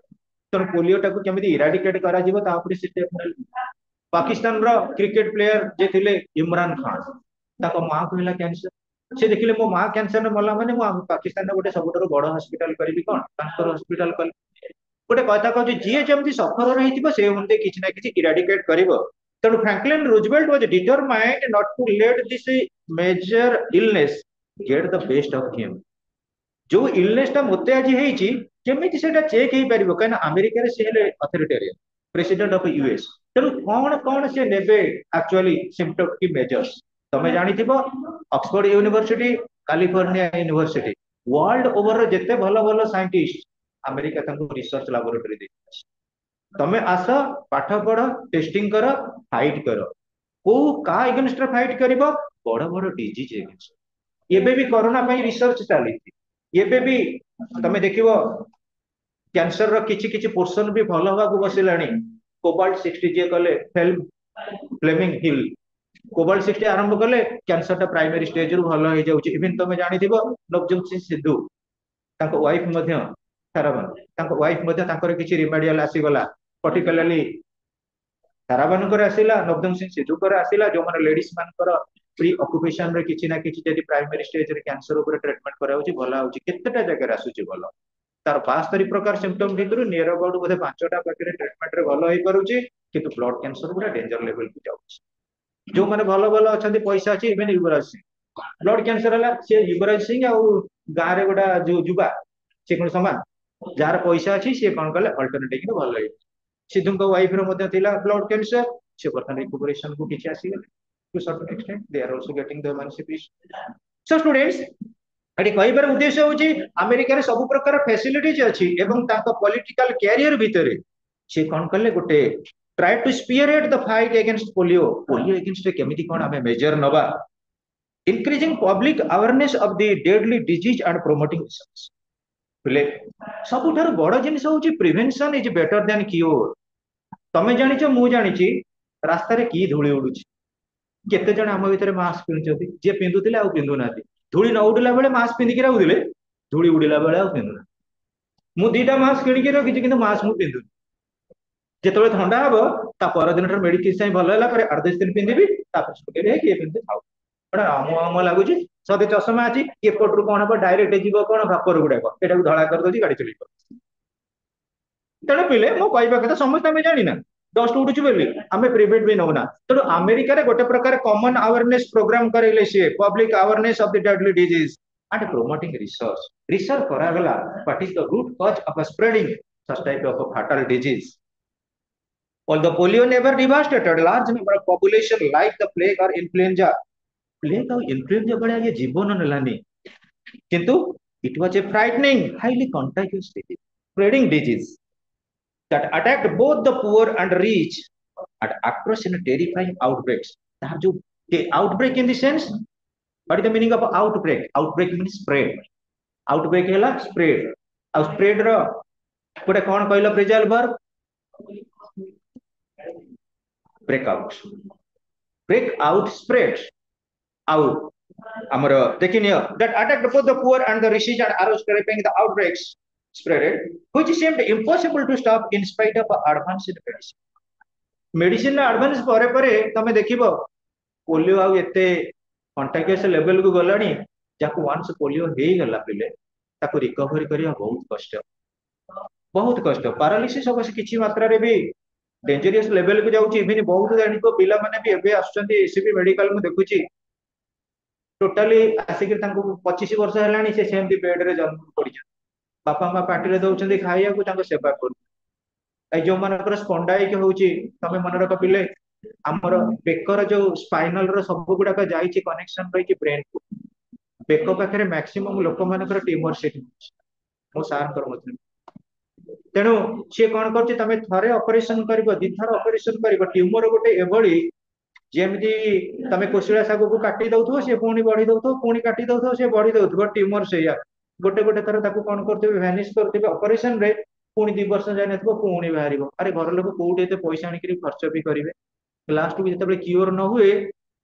तेणु polio टाकू केमिति eradicate करा जिवो ता उपरे स्टेप नेले पाकिस्तान रो क्रिकेट प्लेयर जे थिले इमरान खान ताको मां को हिला कैंसर से देखिले मो मां कैंसर ने मला माने मो पाकिस्तान रे गोटे सबुठारु बड़ हॉस्पिटल करबी कोन कैंसर हॉस्पिटल कल गोटे कथा कहूँ जी जमी सफर रही से हमें किसी ना कि इराडिकेट कर तेणु Franklin Roosevelt was determined not to let this major illness get the best of him जो इलनेस टा मते आज हेची केमिति सेटा चेक हे परिबो कना अमेरिका रे से हेले अथॉरिटेरियन प्रेसिडेंट ऑफ यूएस तेणु कौन कौन से नेबे एक्चुअली सिम्प्टोमेटिक मेजर्स तमे जानिथिबो Oxford university California university world over जेते भलो भलो साइंटिस्ट अमेरिका तंको रिसर्च लैबोरेटरी दे तमे आस पाठ पढ़ टेस्टिंग कर फाइट कर को का एगेंस्ट फाइट करिवो बड़ बड़ डिजीज एगेंस्ट एबे भी कोरोना पई रिसर्च चली एबे भी तमे देखिवो कैंसर रो किछि किछि पोर्शन भी भलो होगा को बसिलानी कोबाल्ट 60 जे कले फ्लेमिंग हिल कोबाल्ट 60 आरंभ कले कैंसर टा प्राइमरी स्टेज रु भलो हो जाउची इवन तमे जानिथिबो नवजोत सिंह सिद्धू ताको वाइफ मध्य साराबान ताको वाइफ मध्य ताकर किछि रिमेडियल आसीगला पर्टिकुलरली साराबान कर आसीला नवजोत सिंह सिद्धू कर आसीला जो माने लेडीज मानकर प्री ऑक्युपेशन रे किछि ना किछि जदि प्राइमरी स्टेज रे कैंसर ऊपर ट्रीटमेंट कराउची भला होची केतेटा जगह आसुची भलो तार 72 प्रकार सिम्पटम भितरु नियर अबाउट बोधे 5टा पाखरे ट्रीटमेंट रे भलो होई परुची किंतु ब्लड कैंसर पूरा डेंजर लेवल को जाउची जो माने भलो भलो अछंती पैसा अछि even Yuvraj Singh blood cancer हला से युवराज सिंह आ गां रे गोटा जो जुबा से कोन समान जार पैसा अछि से कोन कले अल्टरनेटिव के भलो होई सिद्धू को वाइफ रो मध्ये थिला ब्लड कैंसर से बर्तन रिकवरेशन को किछि आसी गेले to certain extent they are also getting the emancipation so students एटी कहिबार उद्देश्य होची अमेरिका रे सब प्रकार फैसिलिटीज अछि एवं ताको पॉलिटिकल कैरियर भितरे से कोन कले गोटे try to spearhead the fight against polio polio against केमिति कोन हमें मेजर नबा increasing public awareness of the deadly disease and promoting research बोले सबुठार बड़ जिनिस होची prevention is better than cure तमे जानिछ मु जानिछि रास्ता रे की धूली उडुछि केते जण हम भितरे मास्क पिनचोती जे पिंदुतिले आ पिंदु नाथि धूली न उडिला बेले मास्क पिंदी कि रहउदिले धूली उडिला बेले आ पिंदु ना मु दीटा मास्क किनि कि रखिछि किंतु मास्क मु पिंदु जेतबे ठंडा हबो ता पर दिन मेडिसिन सही भलो होला पर 8 दिन पिंदिबी तापर सुके रे के पिंदु खाऊ बड़ा आम आम लागुछि सदे चश्मा अछि एपट रु कोन हबो डायरेक्ट जीवो कोन भापर गुडाको एटा को धळा कर दोछि गाडी चली तेणु पिले मो कहबा कथा समस्त हमें जानी ना डस्ट उडुची बोली आमे प्रिवेंट भी नौना तेणु अमेरिका रे गोटे प्रकार कॉमन अवेयरनेस प्रोग्राम करेले से public awareness of the deadly disease and promoting research research करा गला what is the root cause of spreading such type of fatal disease although polio never devastated large number of population like the plague or influenza plague और influenza बड़े ये जीवन नलानी किंतु it was a frightening highly contagious disease spreading disease that attacked both the poor and rich and across in terrifying outbreaks that जो outbreak in the sense what is the meaning of outbreak outbreak means spread outbreak हैला spread और spread रो गोटे कोन कहलो phrasal verb break out spread out amar देखिनियो that attacked both the poor and the rich and arose terrifying the outbreaks spread which seemed impossible to stop in spite of advanced medicine advance परे परे तमे देखिबो polio आ एते कंटागियस level को गलानी जाको once polio हेई गला पिले ताको recovery करिया बहुत कष्ट पैरालिसिस अवश्य किछि मात्रा रे भी डेंजरियस लेवल को जाउची इभिन बहुत जानिको पिला माने भी एबे आछुचंदी एसीबी मेडिकल मु देखुची टोटाली आसिक 25 वर्ष हेलानी से सेमती बेड रे जन्म पड़ी बापा माँ पार्टी दौरान खाया को सेवा कर जो मनकर स्पंडाइक होउची तमे मन रख पिले आमर बेकर जो स्पाइनल रो सब गुडाक जाईची कनेक्शन रही ब्रेन को बेक पाखे मैक्सिमम लोक मानकर ट्यूमर सेट मो सार कर तेणु सी कौन कर तमें थरे ऑपरेशन कर दिथर ऑपरेशन कर ट्यूमर गोटे एभली जेमती तमें कोशिला शाग को काटी दउथो से पुणी बढ़ी दउथो पुणी काटी दउथो से बढ़ी दउथो ट्यूमर से गोटे गोटे थर ताको कौन करते भैनिश करते ऑपरेशन रे पुणी 2 वर्ष जाए नथिबो पुणी बाहर अरे घर लोक कोउटे एते पैसा आनिक खर्च भी करेंगे लास्ट को जिते क्योर न हुए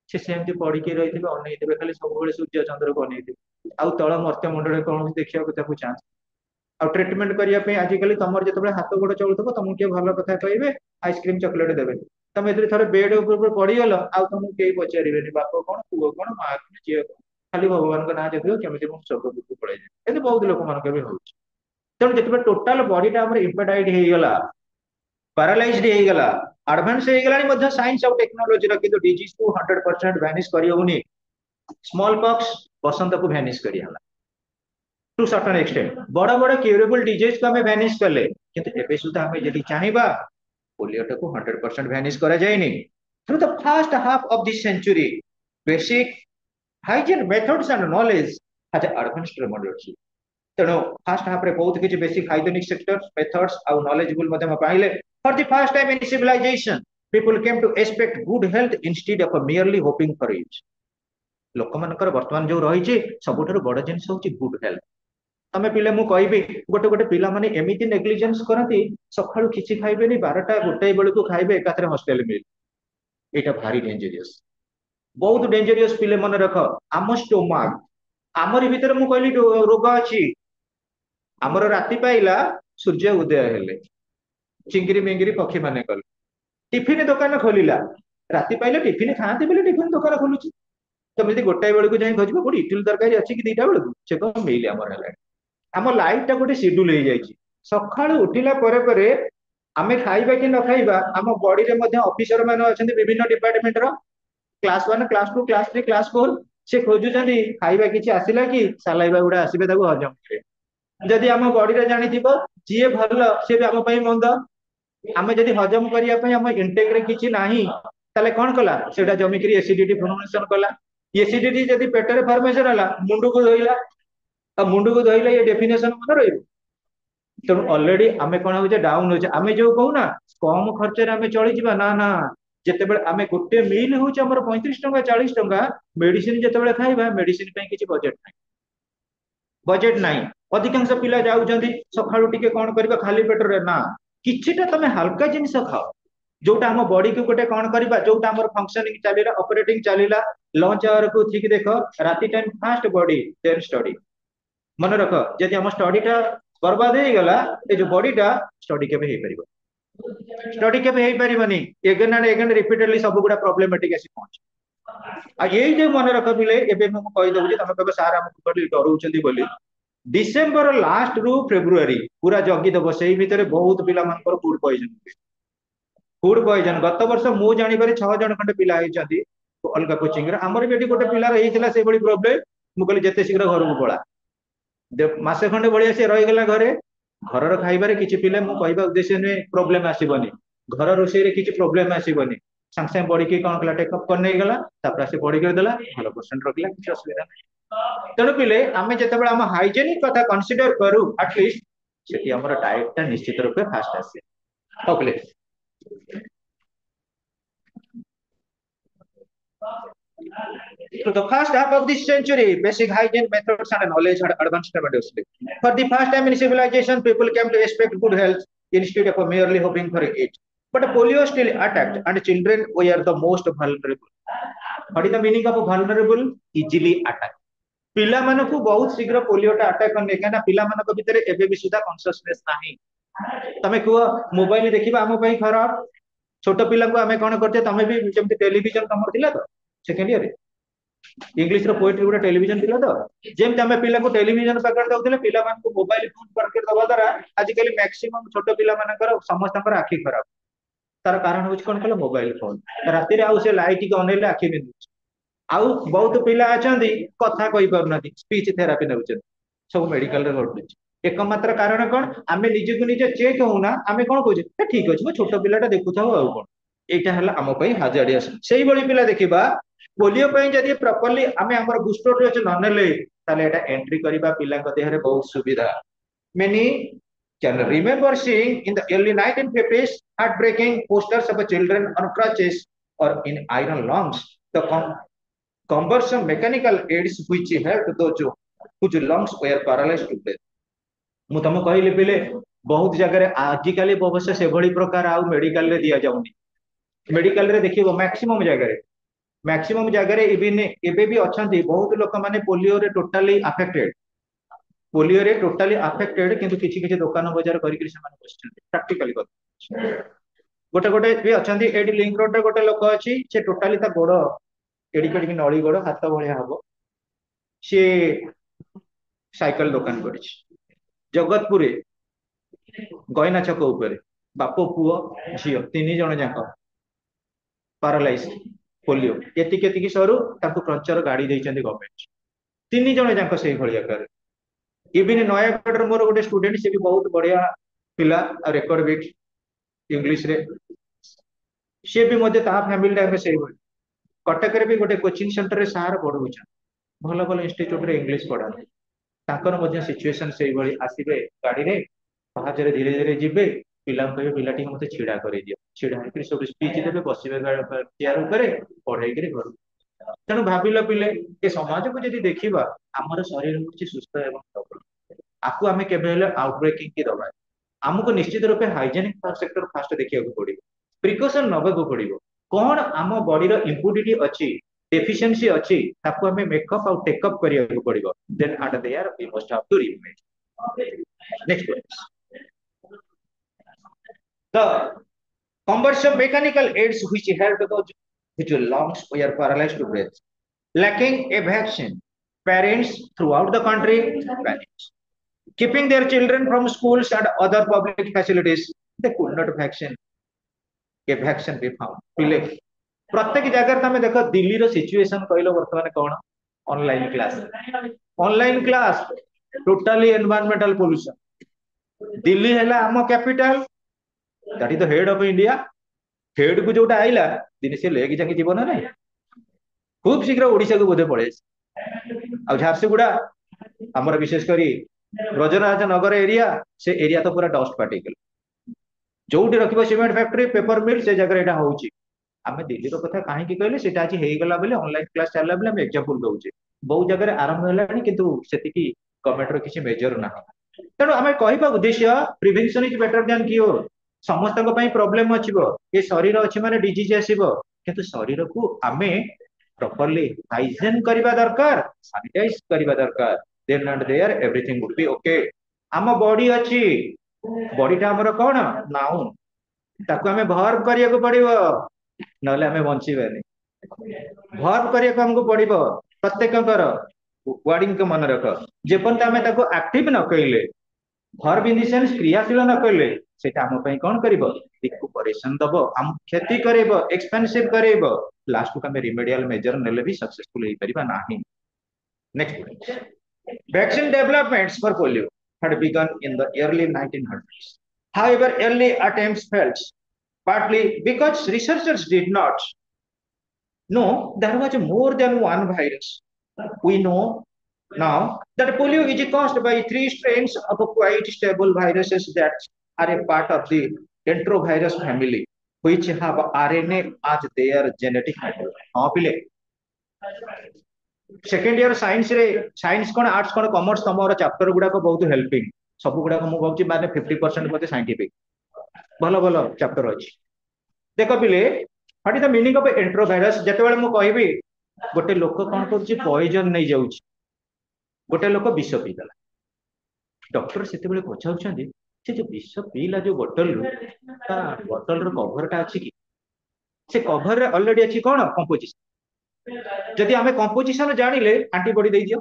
से सेमती पड़िकी रही अनैथे खाली सब सूर्य चंद्र को अनैथे आउ तल मर्त्य मंडल कौन देखा चांस आ ट्रिटमेंट करने आजिकल तुम जो हाथ गोड़ चलुव तुमको किए भल कथा कहे आइसक्रीम चॉकलेट देवे तुम ए थे बेड ऊपर पड़गल आउ तुमको कई पचारे बाप कौन पुओ कौन माँ कौन झील कौन खाली भगवान का ना जब केमी स्वर्ग पड़े जाए बहुत लोक मान भी हो तेणु जो टोटाल बॉडीटा इम्पेडाइड होगला पैरालाइज्ड होगला एडवांस होगला साइंस और टेक्नोलोजी किंतु डिजीज को 100% भैनिश करनी स्मॉल पॉक्स बसंत को भैनिश करियाला टू सर्टन एक्सटेंट बड़ बड़ क्यूरेबल डिजीज को हमें भैनिश कले किंतु एबे सुधा हमें जदि चाहिबा पोलियो को 100% भैनिश करा जायनी through the first half of this century basic hygiene methods and knowledge has advanced tremendously तेणु फर्स्ट हाफ रे बहुत किछि बेसिक हाइजीनिक सेक्टर्स मेथड्स और नॉलेजेबल मते हम पाइले for the first time in civilisation people came to expect good health instead of merely hoping for it लोक मानकर वर्तमान जो रही सबुठारु बड़ जिनिस होछि गुड हेल्थ तमें पिले मु कहबी गोटे गोटे पिला माने एमिति नेग्लिजेंस करती सकाळु किछि खाइबेनी 12टा गोटे बेल को खाइबे एकाथरे हॉस्टल मिल एटा भारी डेंजरियस बहुत डेंजरियस पिले मन रख आम स्टोमाक आमरी भीतर मु कहली रोग अछि आमर राति पाइला सूर्य उदय हेले चिंगिरी मिंगिरी पक्षी माने कल टिफिन दुकान खोलिला राति पाइला टिफिन खाते बेले टिफिन दुकान खोलुची तुम यदि गोटाए बेल को जाई खोजबो कोडी इडली तरकारी अछि कि 2टा बेल को से को मिले हमर हेला आम लाइफ टा गोटे शेड्यूल हो जाए सकाळु उठिला परे परे आमे खाइबा कि न खाइबा आम बॉडी रे मध्ये ऑफिसर माने अछंती विभिन्न डिपार्टमेंट रो क्लास 1 क्लास 2 क्लास 3 क्लास 4 से खोजुचंदी खाइबा किछि आसिला कि सालाइबा गुडा आसीबे ताको हजम करे जदि आम बॉडी रे जानि थिबो जे भल से भी आम पई मंद आमे जदि हजम करिया पई आम इंटेक रे किछि नाही ताले कोन कला सेटा जमी करी एसिडिटी फॉर्मेशन कला एसिडिटी जदि पेट रे फॉर्मेशन हला मुंडू को धोइला मुंड को धोइले ये डेफिनेशन मन रही तेणु ऑलरेडी आमे कौन हो डाउन हो आमे जो कहूना कम खर्च रे आमे चली जिबा ना ना जेतेबेले आमे गोटे मील होचे हमर 35 टंका 40 टंका मेडिसिन जेतेबेले खाइबा मेडिसिन पई किछि बजेट नाही अधिकांश पिला जाउछंती सखाळु टिके कोन करबा खाली पेट रे ना किछिटा तमे हल्का जिनिस खाओ जोटा हम बॉडी को गोटे कौन करबा जोटा हमर फंक्शनिंग चलीला ऑपरेटिंग चलीला लंच आवर को ठीक देखो राति time fast body then study मन रख जदि हम स्टडीटा बर्बाद हो गला ए जो बॉडीटा स्टडी केबे हे परिबो स्टडी केबे हे परिबनी एगेन एंड एगेन रिपीटेडली सब गुडा प्रॉब्लमेटिक आसी पहुंच आ यही जो मन रख बिले एबे हम कहि दउ जे तमे कहबे सार हम बडी डरउचंदी बोली डिसेंबर लास्ट रु फेब्रुआरी पूरा जगी दबो सेही भितरे बहुत पिला मानकर फूड पॉइजन गत वर्ष मु जानि बारे 6 जण खंडे पिला आइचंती अलगा कोचिंग रे हमर बेटी गोटे पिला रहिथिला से बडी प्रॉब्लम मु कहली जेते शीघ्र घर को पळा मासे खंडे बढ़िया सी रहीगला घरे घर खाइबारे किछि पिले मु कहबा उद्देश्य ने प्रॉब्लम आसीबनी घर रोषे रे किछि प्रॉब्लम आसीबनी संग संग बॉडी के कोन कला टेकअप कर नै गला तापर से बॉडी कर देला भलो परसेंट रखला किछि असुविधा नै तेणु पिले आमे जेतेबेला हम हाइजेनिक कथा कंसीडर करू एटलीस्ट सेठी हमर डाइट ता निश्चित रूपे फास्ट आसे okay So the first half of this century, basic hygiene methods and knowledge had advanced tremendously. For the first time in civilization, people came to expect good health instead of merely hoping for it. But polio still attacked, and children were the most vulnerable. What is the meaning of vulnerable? Easily attacked. पिला मानको बहुत शीघ्र पोलियोटा attack करने कहना पिला मानको भितरे एबे भी सुधा कॉन्शियसनेस नाही तमे को मोबाइल देखिबा हम पई खराब छोट पिला को हमें कोन करते तमे भी जेमति टेलीविजन तमर दिला तो सेकेंड ईयर इंग्लिश रो पोएट्री गुडा टेलीविजन दिला तो जेमति हमें पिला को टेलीविजन पकड़ दउतले पिला मान को मोबाइल फोन पकड़ दबा द्वारा आज कल मैक्सिमम छोट पिला मानकर समस्त आंखी खराब तार कारण हूँ कौन कल मोबाइल फोन राति आउ से लाइट के अनेले आखि बिंधुଛି आउ बहुत पिला अछंती कथा कहि पारुना स्पीच थेरापी नेउछन सब मेडिकल रे घटुଛି एकमात्र कारण कौन आमे निजे को निजे चेक होना आमे कौन कहूचे ठीक अछि मो छोट पिलाटा देखुथाउ आउ कौन एटा हला आम पई हाजार्डियस सेही बळी पिला देखिबा पोलियो पई जदी प्रॉपर्ली आमे हमर बूस्टर डोज न नेले ताले एटा एंट्री करिबा पिला को देहरे बहुत सुविधा many can remember seeing in the early 1950s heartbreaking posters of children on crutches or in iron lungs the conversion mechanical aids which helped those whose lungs were paralyzed to death ମୁଁ ତମ କହିଲି ପିଲେ ବହୁତ ଜାଗାରେ ଆଜିକାଲି ଅବଶ୍ୟ ସେଭଳି ପ୍ରକାର ଆଉ ମେଡିକାଲ ରେ ଦିଆଯାଉନି मेडिकल रे देखिबो मैक्सिमम जगह इवन एबे भी अछंती बहुत लोक माने पोलियो रे टोटाली अफेक्टेड किंतु किछि किछि दुकान बाजार करिक से माने बसछंती प्रैक्टिकली गोटे गोटे भी अछंती एडी लिंक रोड रे गोटे लोक अछि से टोटाली ता गोड़ एडी कडी नळी गोड़ हाथ भलिया हबो से साइकिल दुकान करिछि जगतपुर गयना छक ऊपर बापो पुओ झियो तीन जण जाक पारालाइज पोलियो एतिक एतिक सरू ताकू क्रंचर गाड़ी देइचंदी गवर्नमेंट तीन जण जाक सेही भलिया कर इवन नयागढ़ मोर गोटे स्टूडेंट से भी बहुत बढ़िया पिला रेकर्ड बिट इंग्लिश रे से भी मध्य ता फैमिली टाइम से कटक रे भी गोटे कोचिंग सेंटर रे सार पढ़ौछन भल भल इंस्टीट्यूट रे इंग्लिश पढ़ाते ताकर मध्य सिचुएशन सेही भली आसीबे गाड़ी रे पाहाच रे धीरे धीरे जिबे पिला कहे पिलाटी मते छिड़ा कर दियो छिड़ा है सब स्पीच देबे बसिबे चेयर ऊपर पढ़ाई करे घर तेणु भाविल पिले ए समाज को जदि देखिबा हमर शरीर होछि सुस्थ एवं सबल आकु आमे केबे हेले आउटब्रेकिंग की दबा हमको निश्चित रूपे हाइजेनिक सेक्टर फास्ट देखिया को पड़िबो प्रिकॉशन नबे को पड़िबो कोन आम बॉडी रो इम्प्यूरिटी अछि डेफिशिएंसी अछि ताकू हमें मेकअप और टेकअप करिया को पड़िबो then at there we must have to remain next the conversion mechanical aids which helped those whose lungs were paralyzed to breath lacking a vaccine parents throughout the country panicked keeping their children from schools and other public facilities they could not vaccine be found पिले प्रत्येक जगह तमे देखो दिल्ली रो situation कहलो वर्तमान कोन online class totally environmental pollution Delhi हैला आम capital that is the head of India head को जोटा आइला दिन से लेके जाके जीवन ना खूब शीघ्र ओडिशा को बोधे पड़े आ झारसुगुड़ा हमर विशेष करी ब्रजराज नगर एरिया से एरिया तो पूरा डस्ट पार्टिकल जोटी रखिबो सीमेंट फैक्ट्री पेपर मिल से जगह एटा होउची आमे दिल्ली रो कथा काहे की कहले सेटा आज हेई गला बेले ऑनलाइन क्लास चलला बेले हम एग्जांपल दउचे बहुत जगह आरंभ हलानी किंतु सेति की गवर्नमेंट रो किछि मेजर ना तेणु आमे कहिबा उद्देश्य prevention is better than cure समस्त प्रोब्लेम अच्छी ये शरीर अच्छी माने डिजीज आसीबो किंतु शरीर को आमे प्रॉपर्ली हाइजीन करबा दरकार सैनिटाइज करबा दरकार then and there everything would be okay आम बॉडी अच्छी बॉडीटा हमर कोन नाउन ताको हमें भर्व करिया को पड़िबो नले हमें बंचिबेनी भर्व करिया को हमको पड़िबो प्रत्येककर वर्डिंग को मन रख जेपन हमें ताको एक्टिव न कइले भर्व इन द सेंस क्रियाशील न कइले सेटा हम पई कोन करिवो रिकपरेशन दबो हम खेती करेबो एक्सपेंसिव करेबो लास्ट को हमें रिमेडियल मेजर नेले भी सक्सेसफुल हे परिबा नाही next vaccine developments for polio had begun in the early 1900s however early attempts failed partly because researchers did not know there was more than one virus we know now that polio is caused by three strains of quite stable viruses that are a part of the enterovirus family which have RNA as their genetic material. हाँ पिले second year science रे science कोन arts कोन commerce तमरो chapter गुडा को बहुत helping सब गुडा को मु कहूची माने 50% बोते साइंटिफिक भलो भलो चैप्टर अछि देखो पिले what is the meaning of enterovirus जते बेले मु कहबी गोटे लोक कोन करछि पॉइजन नै जाउछि गोटे लोक विष पीला डॉक्टर सेते बेले पछाउछंदी से जो विष पीला जो बोतल रो ता बोतल रो कवरटा अछि कि से कवर रे ऑलरेडी अछि कोन कंपोजिशन जदि आमे कंपोजिशन जानिले एंटीबॉडी दे दियो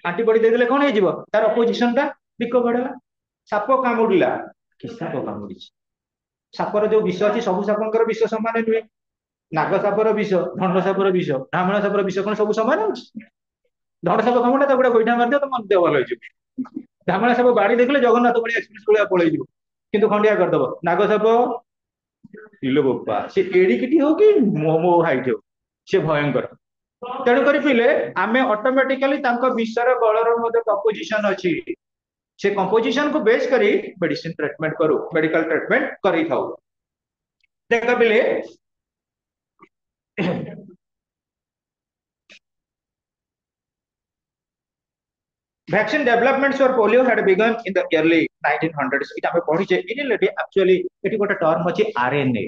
एंटीबॉडी दे देले कोन हे जिवो तार अपोजिशन टा रिकवर होला साप कामुडला कि साप कामुडी सापर जो विष अच्छी सब सापर विष सामान नुहे नाग सापर विष धंड सापर विष ढामण सापर विष कौन सब सामान होची धंड साप कमटा गोटे गोईठा मारदियो तो मन देह भल हो ढामण साप बाड़ी देखले जगन्नाथ बड़ी एक्सप्रेस भलिया पळेइ किंतु खंडिया करदब नाग साप इलो बोपा से एडिकिटी हो कि मो हाइट हो से भयंकर तेणु कर पिले आमे ऑटोमेटिकली तांको विषर बलर मध्य कंपोजिशन अछि से कंपोजिशन को बेस करी मेडिसिन ट्रीटमेंट करू मेडिकल ट्रीटमेंट करी थाउ देख पिले vaccine developments for polio had begun in the early 1900s it ame पढी जे इनिलेटी एक्चुअली एटी गोटे टर्म अछि आरएनए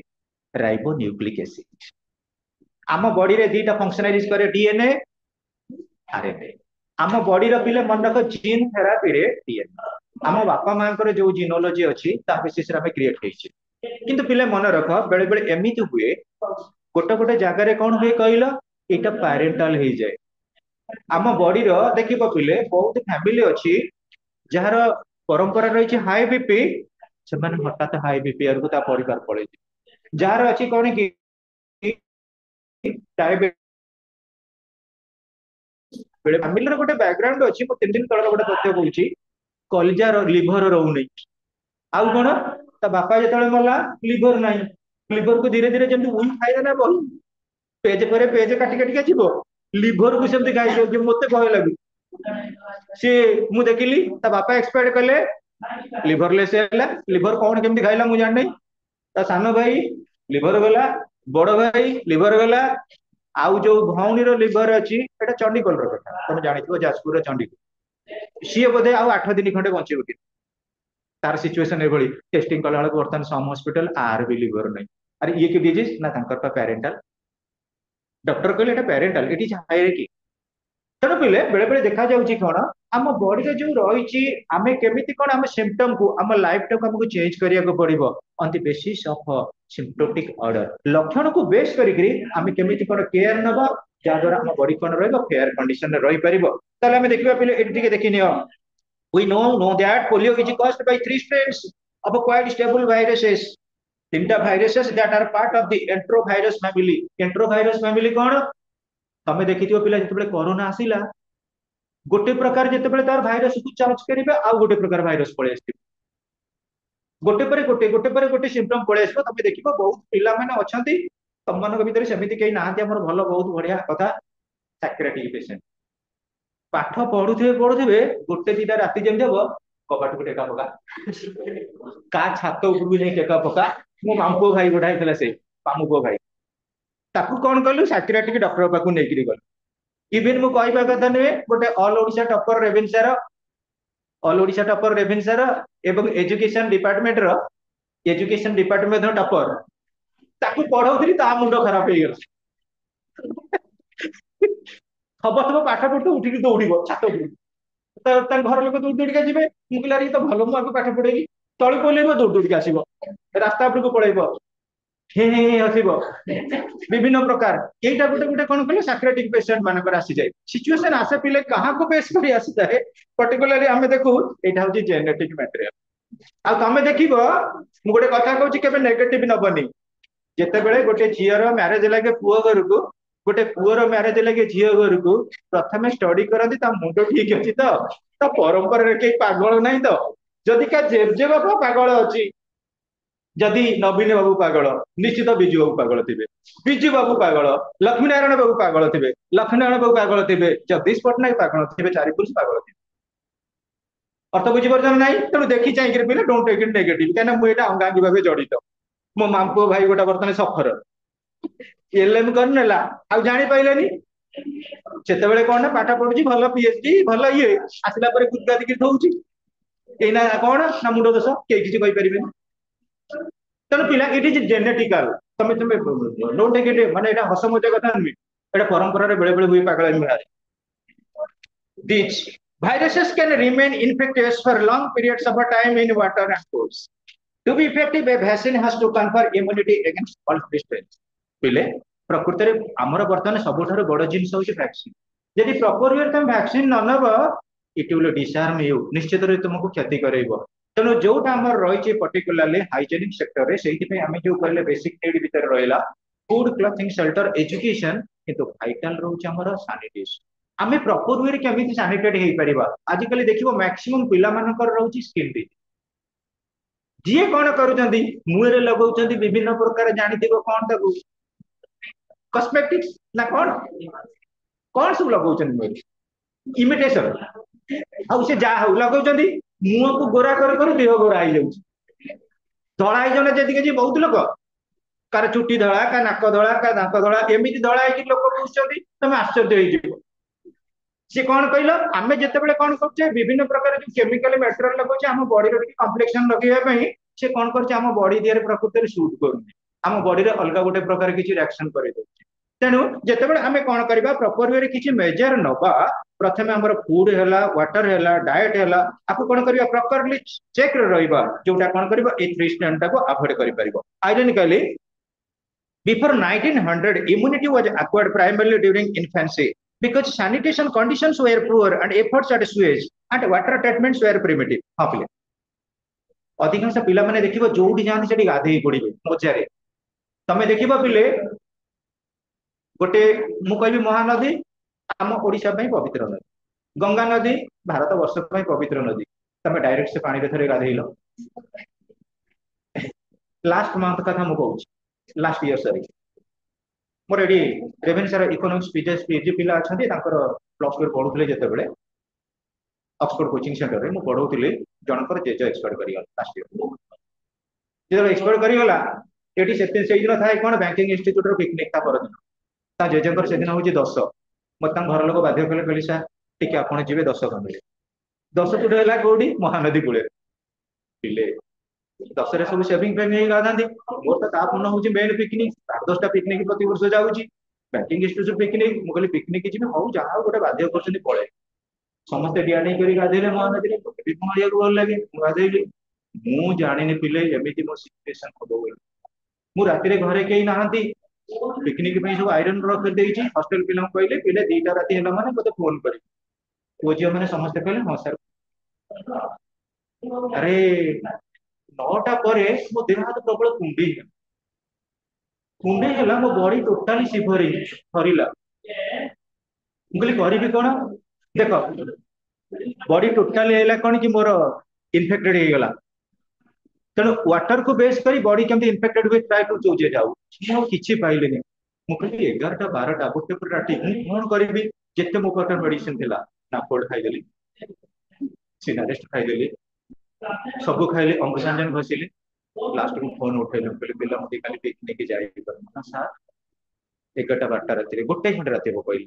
राइबोन्यूक्लिक एसिड आम बॉडी रे दीटा फंक्शनाइज करे डीएनए आरएनए आम बॉडी रो पिले मन रख जीन थेरापी रे डीएनए आम बापा मां कर जो जीनोलॉजी अछि ता बेसिस रे हमें क्रिएट हेछि किंतु पिले मन रख बेले बेले एमिति हुए गोटे गोटे जगह रे कोन होय कहलो एटा पैरेंटल हे जाय आम बॉडी रो देखिबो पिले बहुत फैमिली अछि जहार परंपरा रही हाई बीपी से हठात हाई बीपी को ता परिवार पड़े जार अच्छी कौन कि डायबिटीज फैमिली गोटे बैकग्राउंड अच्छी मो 3 दिन तल गोटे तथ्य कहूँ कलिजार लिभर रोनी आउ कौन ता बापा जो मला लिभर ना लिभर को धीरे धीरे जमी उई खाईदेला बही पेज पर पेज काटी काटिका जीव लिभर को सेमती खाई मत भय लगे सी मु देखिली ता बापा एक्सपायर कले लिभरलेस लिभर कौन केमती खाइला मु जान नहीं ता सान भाई लिभर गला बड़ भाई लिभर गला आउ जो भौणी रो लिभर अछि एटा चंडीगढ़ रो कथा तुम जानिथिबो जाजपुर रो चंडीगढ़ सी बोधे आउ 8 दिन खंडे बंचिबो कि तार सिचुएशन एभली टेस्टिंग कला बेलू बर्तमान सम हॉस्पिटल आर भी लिभर नहीं अरे ये कि डिजीज ना तांकर पेरेंटल डॉक्टर कहले एटा पेरेंटल इट इज हायर कि तेणु पिले बेले बेले देखा जाउची कोन आम बॉडी रे जो रही आमे केमिति कोन आम सिम्पटम को आम लाइफ टाइम हमको चेंज करिया को पड़िबो on the basis of symptomatic order लक्षण को बेस करी आमे केमिति कोन केयर नबा जा द्वारा हम बॉडी कोन रहबो फेयर कंडीशन रे रही परिबो तले हमें देखिबा पिले एटी के देखिनियो we know that polio is caused by 3 strains of quite stable viruses तीनटा viruses that are part of the enterovirus family enterovirus family कोन तमे देखिथिबो पिला जते बेले कोरोना आसीला गोटे प्रकार जते बेले तार भाइरस को चार्ज करिवे आ गोटे प्रकार भाइरस पळे आसी गोटे पर गोटे सिम्पटम पळे आसबो तमे देखिबो बहुत पिला माने अछंती तम मानक भीतर सेमिति केही नाहंती हमर भलो बहुत बढ़िया कथा साइक्रेटिक पेशेंट पाठ पढुथिबे गोटे दिटा राति जेम देबो कबाट को टेका पका का छात ऊपर नै टेका पका मो मामपो भाई गोठा हेतला से पामुपो भाई ताकू कौन कहलु साइक्रेटिक डॉक्टर पाकू नेकरी गल इवन मु कहबा कथा नुहे गोटे ऑल ओडिशा टॉपर रेभेन्सार एवं एजुकेशन डिपार्टमेंट टॉपर ताकू पढ़ौथि ता मुंड खराब हे गेल हब तब पाठ पढ़ते उठिक दौड़ब छात घर लोक दौड़ दौड़िका जी मु कहला तो भल मुझे पाठ पढ़ेगी तली पलैब दौड़ दौड़िका आसब रास्ता उपरको पलैब विभिन्न प्रकार यहीटा गोटे गोटे कौन कहले साइक्रेटिक पेशेंट मानकर आसी जाए सिचुएशन आसे पिले कहा को बेस करी आसी जाए पर्टिकुलरली आमे देखू एटा होची जेनेटिक मटेरियल आ तमे देखिबो मु गोटे कथा कहूची केबे नेगेटिव नबनी जेते बेले गोटे झियर मैरिज लागे पुओ घर को गोटे पुओर मैरिज लागे झियो घर को प्रथमे स्टडी करती ता मुंड ठीक अछि तो परंपरा रे के पागल नहीं तो जदि का जे बाबा पागल अछि जदि नवीन बाबू पागल निश्चित बिजू बाबू पागल थे बिजू बाबू पागल लक्ष्मी नारायण बाबू पागल थे लक्ष्मी नारायण बाबू पागल थे जगदीश पट्टनायक पागल थे चारिपुरुष पागल थे अर्थ बुझीपार ना तेणु देखी चाहिए पिले डोंट टेक इट नेगेटिव कहीं मुझे अंगांगी भाव जड़ित मो मामपो भाई गोटा बर्तमान सफर एलएम करनेला आ जानी पाइलानी सेतेबेले कौन ना पाठ पढ़ुची भल पीएचडी भल ये आसला पर गुदगादी की थौची एना कौन ना मुंड दोष के किसी कहि परिबेनी तेणु पिला इट इज जेनेटिकल तमे तमे नो नेगेटिव माने एटा हस मजा कथा नुहे एटा परंपरा रे बेले बेले हुई पागल में this viruses can remain infectious for long periods of time in water and foods to be effective a vaccine has to confer immunity against all strains पिले प्रकृति रे हमर वर्तमान सबठार बड़ जिंस होची वैक्सीन यदि प्रॉपर वे तुम वैक्सीन न नब इट विल डिसहार्म यू निश्चित रे तुमको क्षति करेइबो तेणु जोटा आम रही पर्टिकुलाली हाइजेनिक सेक्टर रे से आम जो कहले बेसिक नीड भितर रहा फूड क्लथिंग शेल्टर एजुकेशन किंतु भाइटाल रोचे आमर सानिटेशन आम प्रॉपर वे केमी सानिटेड हो पार आजिकल देखिए मैक्सिमम पिला रोचे स्किन डिजीज जी कौन करुँच मुहरे लगाऊँ विभिन्न प्रकार जानी कौन तक कस्मेटिक्स ना कौन कौन सब लगाऊँ मुहरे इमिटेशन आउ से जहा हूँ लगाऊँ मुह को गोरा कर देह गोरा हो जाऊँ धड़ा हो जी बहुत लोक कार चुटी धड़ा का नाक धड़ा का दांत धड़ा एमती धड़ा है लोक बुझुं तुम आश्चर्य हो सी कौन कहल आम जिते कौन कर विभिन्न प्रकार जो केमिकल मेटेरियल लगे आम बॉडी कम्प्लेक्शन लगे से कौन कर बॉडी दिहर प्रकृति में सुट करूनी आम बॉडी रे अलग गोटे प्रकार किसी रिएक्शन कर तेणु जिते आम कौन करवा प्रॉपर वे किसी मेजर नवा प्रथम आम फूड है वाटर है डाएट है आपको कौन करवा प्रॉपरली चेक रहा जोटा कौन कर थ्री स्टैंड टाको अवॉइड कर identically before 1900 immunity was acquired primarily during infancy because sanitation conditions were poor and efforts at sewage and water treatments were primitive हाँ पिले अधिकांश पिला माने देखिबो जोउठी जांती सेठी गाधेई पड़िबे मजारे तमे देखिबो पिले गोटे मु कहबी महानदी आम ओडिशा पई पवित्र नदी गंगा नदी भारत वर्ष पई पवित्र नदी तमे डायरेक्ट से पानी रे थरे गाधेइलो लास्ट मंथ कथा मु कहूची लास्ट इयर सरी मोर एडी रेभेन्सा इकोनॉमिक्स पीजी पिला अछंती तांकर प्लस 2 पढुथले जेतेबेले ऑक्सफोर्ड कोचिंग सेंटर रे मु पढौथिले जनकर जेज एक्सपर्ट करियो लास्ट इयर जेज एक्सपर्ट करियोला एडी सेही दिन थाए कोन बैंकिंग इंस्टीट्यूट रो पिकनिक ता पर दिन ता जेजकर से दिन होची 10 मत घर लोक बाध्य कले कहली सा टिके आपण जीवे 10 कमिले 10 टुडे हला कोडी महानदी कूले पिले 10 रे सब सेविंग पे नहीं गाधांती मोर तो तापुन होची मेन पिकनिक 10टा पिकनिक प्रति वर्ष जाउची बैंकिंग इंस्टीट्यूट पिकनिक मु कहली पिकनिक जी हो जहा गोटे बाध्य करछनी पळे समस्त डिया नहीं करी गाधेले महानदी रे भी मारिया को भल लागे मु गाधेली मु जानिनी पिले एमिति मो सिचुएशन होबो बोली मु राति रे घरे केही नाहंती पिकनिक पे सब आयरन रख देइची हॉस्टल पिला कहले पिले 2टा राति होला माने मते फोन करी कोजिया माने समस्त कहले हां सर अरे 9टा पर मो देह हाथ प्रबल कुंडी कुंडी है मो बॉडी टोटाली सिभरी थरिला मुझे करी कौन देख बॉडी टोटाली है कौन कि मोर इन्फेक्टेड हो गला तेणु वाटर को बेस करी बॉडी केमती इन्फेक्टेड हुए ट्राई टू चूजे जाऊ किसी पाइले मुझे 11टा 12टा गोटे पर राति कौन करी जिते मो पाखे मेडिसिन थिला नापोड खाईदेली सिनारेस्ट खाईदेली सब खाइले अमृतांजन घसीले लास्ट को फोन उठेल कहले पिला मते खाली पिकनिक जाई ना सर 11टा 12टा राति गोटे घंटा राति को कहली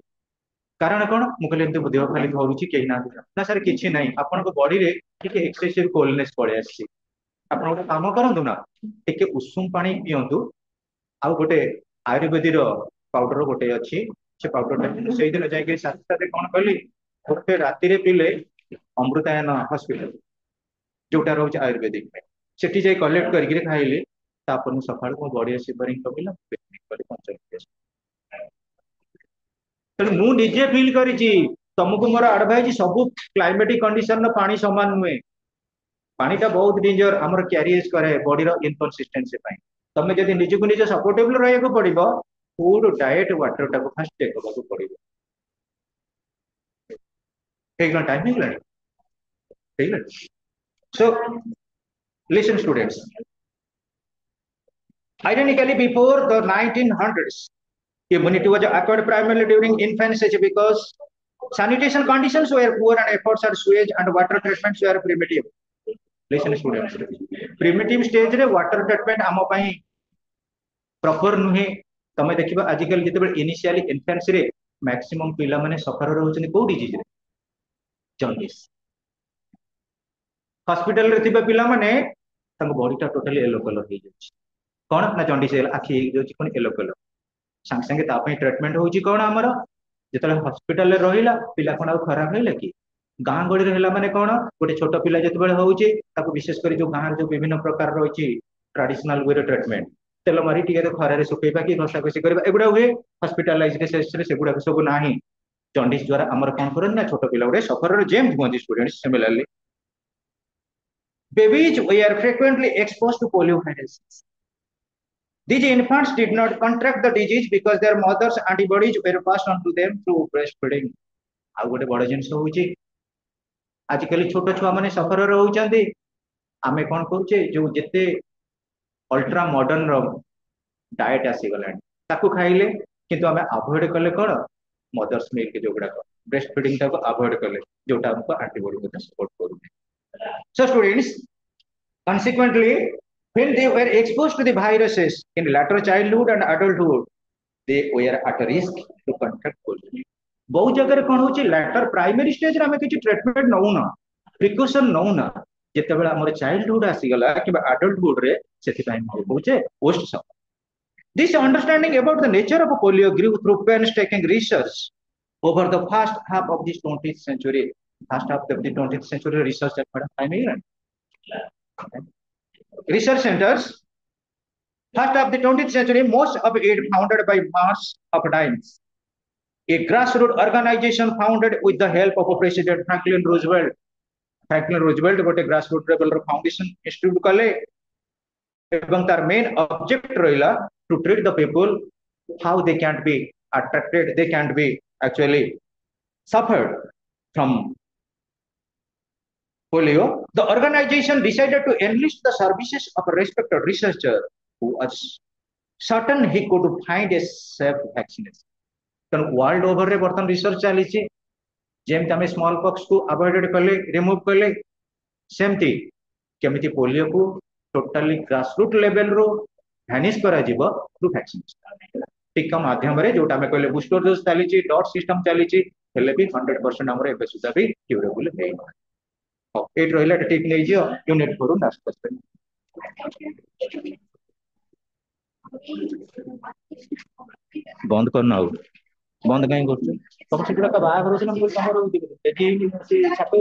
कारण कौन मुझे एमती देह खाली धरुची कहीं ना सर किसी ना आपण बॉडी रे टिके एक्सेसिव कोल्डनेस पड़े आसी आप गोटे काम करूँ ना टिके उषुम पानी पिंतु आउ गोटे आयुर्वेदिक पाउडर गोटे अच्छी से पाउडर से दिन जाए 7टा कौन कहली गोटे राति पिले अमृतायन हॉस्पिटल जोटा रोच आयुर्वेदिक सेठी जाई कलेक्ट करके खाइले तापर सकाळ मो बॉडी सिवरिंग कमिला पिकनिक कर पंचर तेणु मु निजे फील करी तुमको मोर एडवाइज सब क्लाइमेटिक कंडीशन पानी समान नुहे पानीटा बहुत डेंजर आमर क्यारिएज करे बॉडी इनकनसिस्टेंसी तुम जब निजक निज सपोर्टेबल रहा पड़ो फूड डाएट वाटर टाक फास्ट टेक करने पड़ो टाइम हो so listen students identically before the 1900s immunity was acquired primarily during infancy because sanitation conditions were poor and efforts at sewage and water treatments were primitive. Listen students, primitive stage रे water treatment आम पाई proper नुहे तमे देखिबा आजिकल जेतेबे initially infancy रे maximum पिला माने सफर रहउछन को disease रे जॉन्डिस हॉस्पिटल रे थिबा पिला माने तंग बॉडीटा टोटली येलो कलर हो जाउछ कोन ना जॉन्डिस आखि एक जाउछ कोन येलो कलर सांग संगे तापई ट्रीटमेंट होउची कोन हमर जेतले हॉस्पिटल रे रहिला पिला कोन खराब हैला कि गाँ गड़ी रहा माने कौन गोटे छोट पिला जिते होचे विशेष कर जो गाँव जो विभिन्न प्रकार रही ट्रेडिशनल वे ट्रीटमेंट तेल मारी टी खरारे सुखेबा कि घसा घसी करवा एगुड़ा हुए हॉस्पिटलाइज सेगुड़ा सब ना जॉन्डिस द्वारा आमर कौन करना छोट पिला गुड़े सफर जेम हुआ students similarly babies were frequently exposed to polioviruses. These infants did not contract the disease because their mother's antibodies were passed on to them through breastfeeding. ଆଉ ଗୋଟେ ବଡ ଜିନିଷ ହଉଛି ଆଜିକାଲି ଛୋଟ ଛୁଆ ମାନେ ସଫରରେ ରହୁଛନ୍ତି ଆମେ କଣ କରୁଛେ ଯୋଉ ଯେତେ ଅଲ୍ଟ୍ରା ମଡର୍ନ ର डाएट आसीगलानी ताकू खाइले किंतु आमे अवॉइड कले कोन mother's milk Joguda breast feeding टाको अवॉइड कले जोटा हमको एंटीबॉडी को सपोर्ट करू so students consequently when they were exposed to the viruses in later childhood and adulthood they were at risk to contract polio बहुत जगह कौन होची later primary stage रे हमें किछि ट्रीटमेंट नउना प्रिकॉशन नउना जेतेबेला हमर चाइल्डहुड आसीगला कि adulthood रे सेति टाइम होचे पोस्ट सब. This understanding about the nature of polio grew through painstaking research over the first half of this 20th century. First half of the 20th century research research centers. First of the 20th century, most of it founded by Mars of Dimes, a grassroots organization founded with the help of President Franklin Roosevelt. Franklin Roosevelt got a grassroots level foundation institute kale এবং তার main object রইলা to treat the people how they can't be attracted, they can't be actually suffered from polio. The organization decided to enlist the services of a respected researcher who was certain he could find a safe vaccination. ତେଣୁ world over ରେ ବର୍ତ୍ତମାନ research ଚାଲିଛି ଯେମିତି ଆମେ small pox କୁ ଆଭଏଡେड କଲେ remove କଲେ ସେମିତି କେମିତି ପୋଲିଓକୁ ଟୋଟାଲି ଗ୍ରାସରୁଟ୍ ଲେଭେଲ ରୁ भैनिश करा जीवो थ्रू वैक्सीनेशन टीका माध्यम रे जोटा में कहले बूस्टर डोज चलीची डॉट सिस्टम चलीची हेले भी 100% हमरे एबे सुधा भी क्यूरेबल हेई न हो एट रहिला टिक नै जियो यूनिट करू लास्ट क्वेश्चन बंद करना हो बंद काई करछु तब सिगुडा का बाहा करू छन बोल तमरो एठी से छापे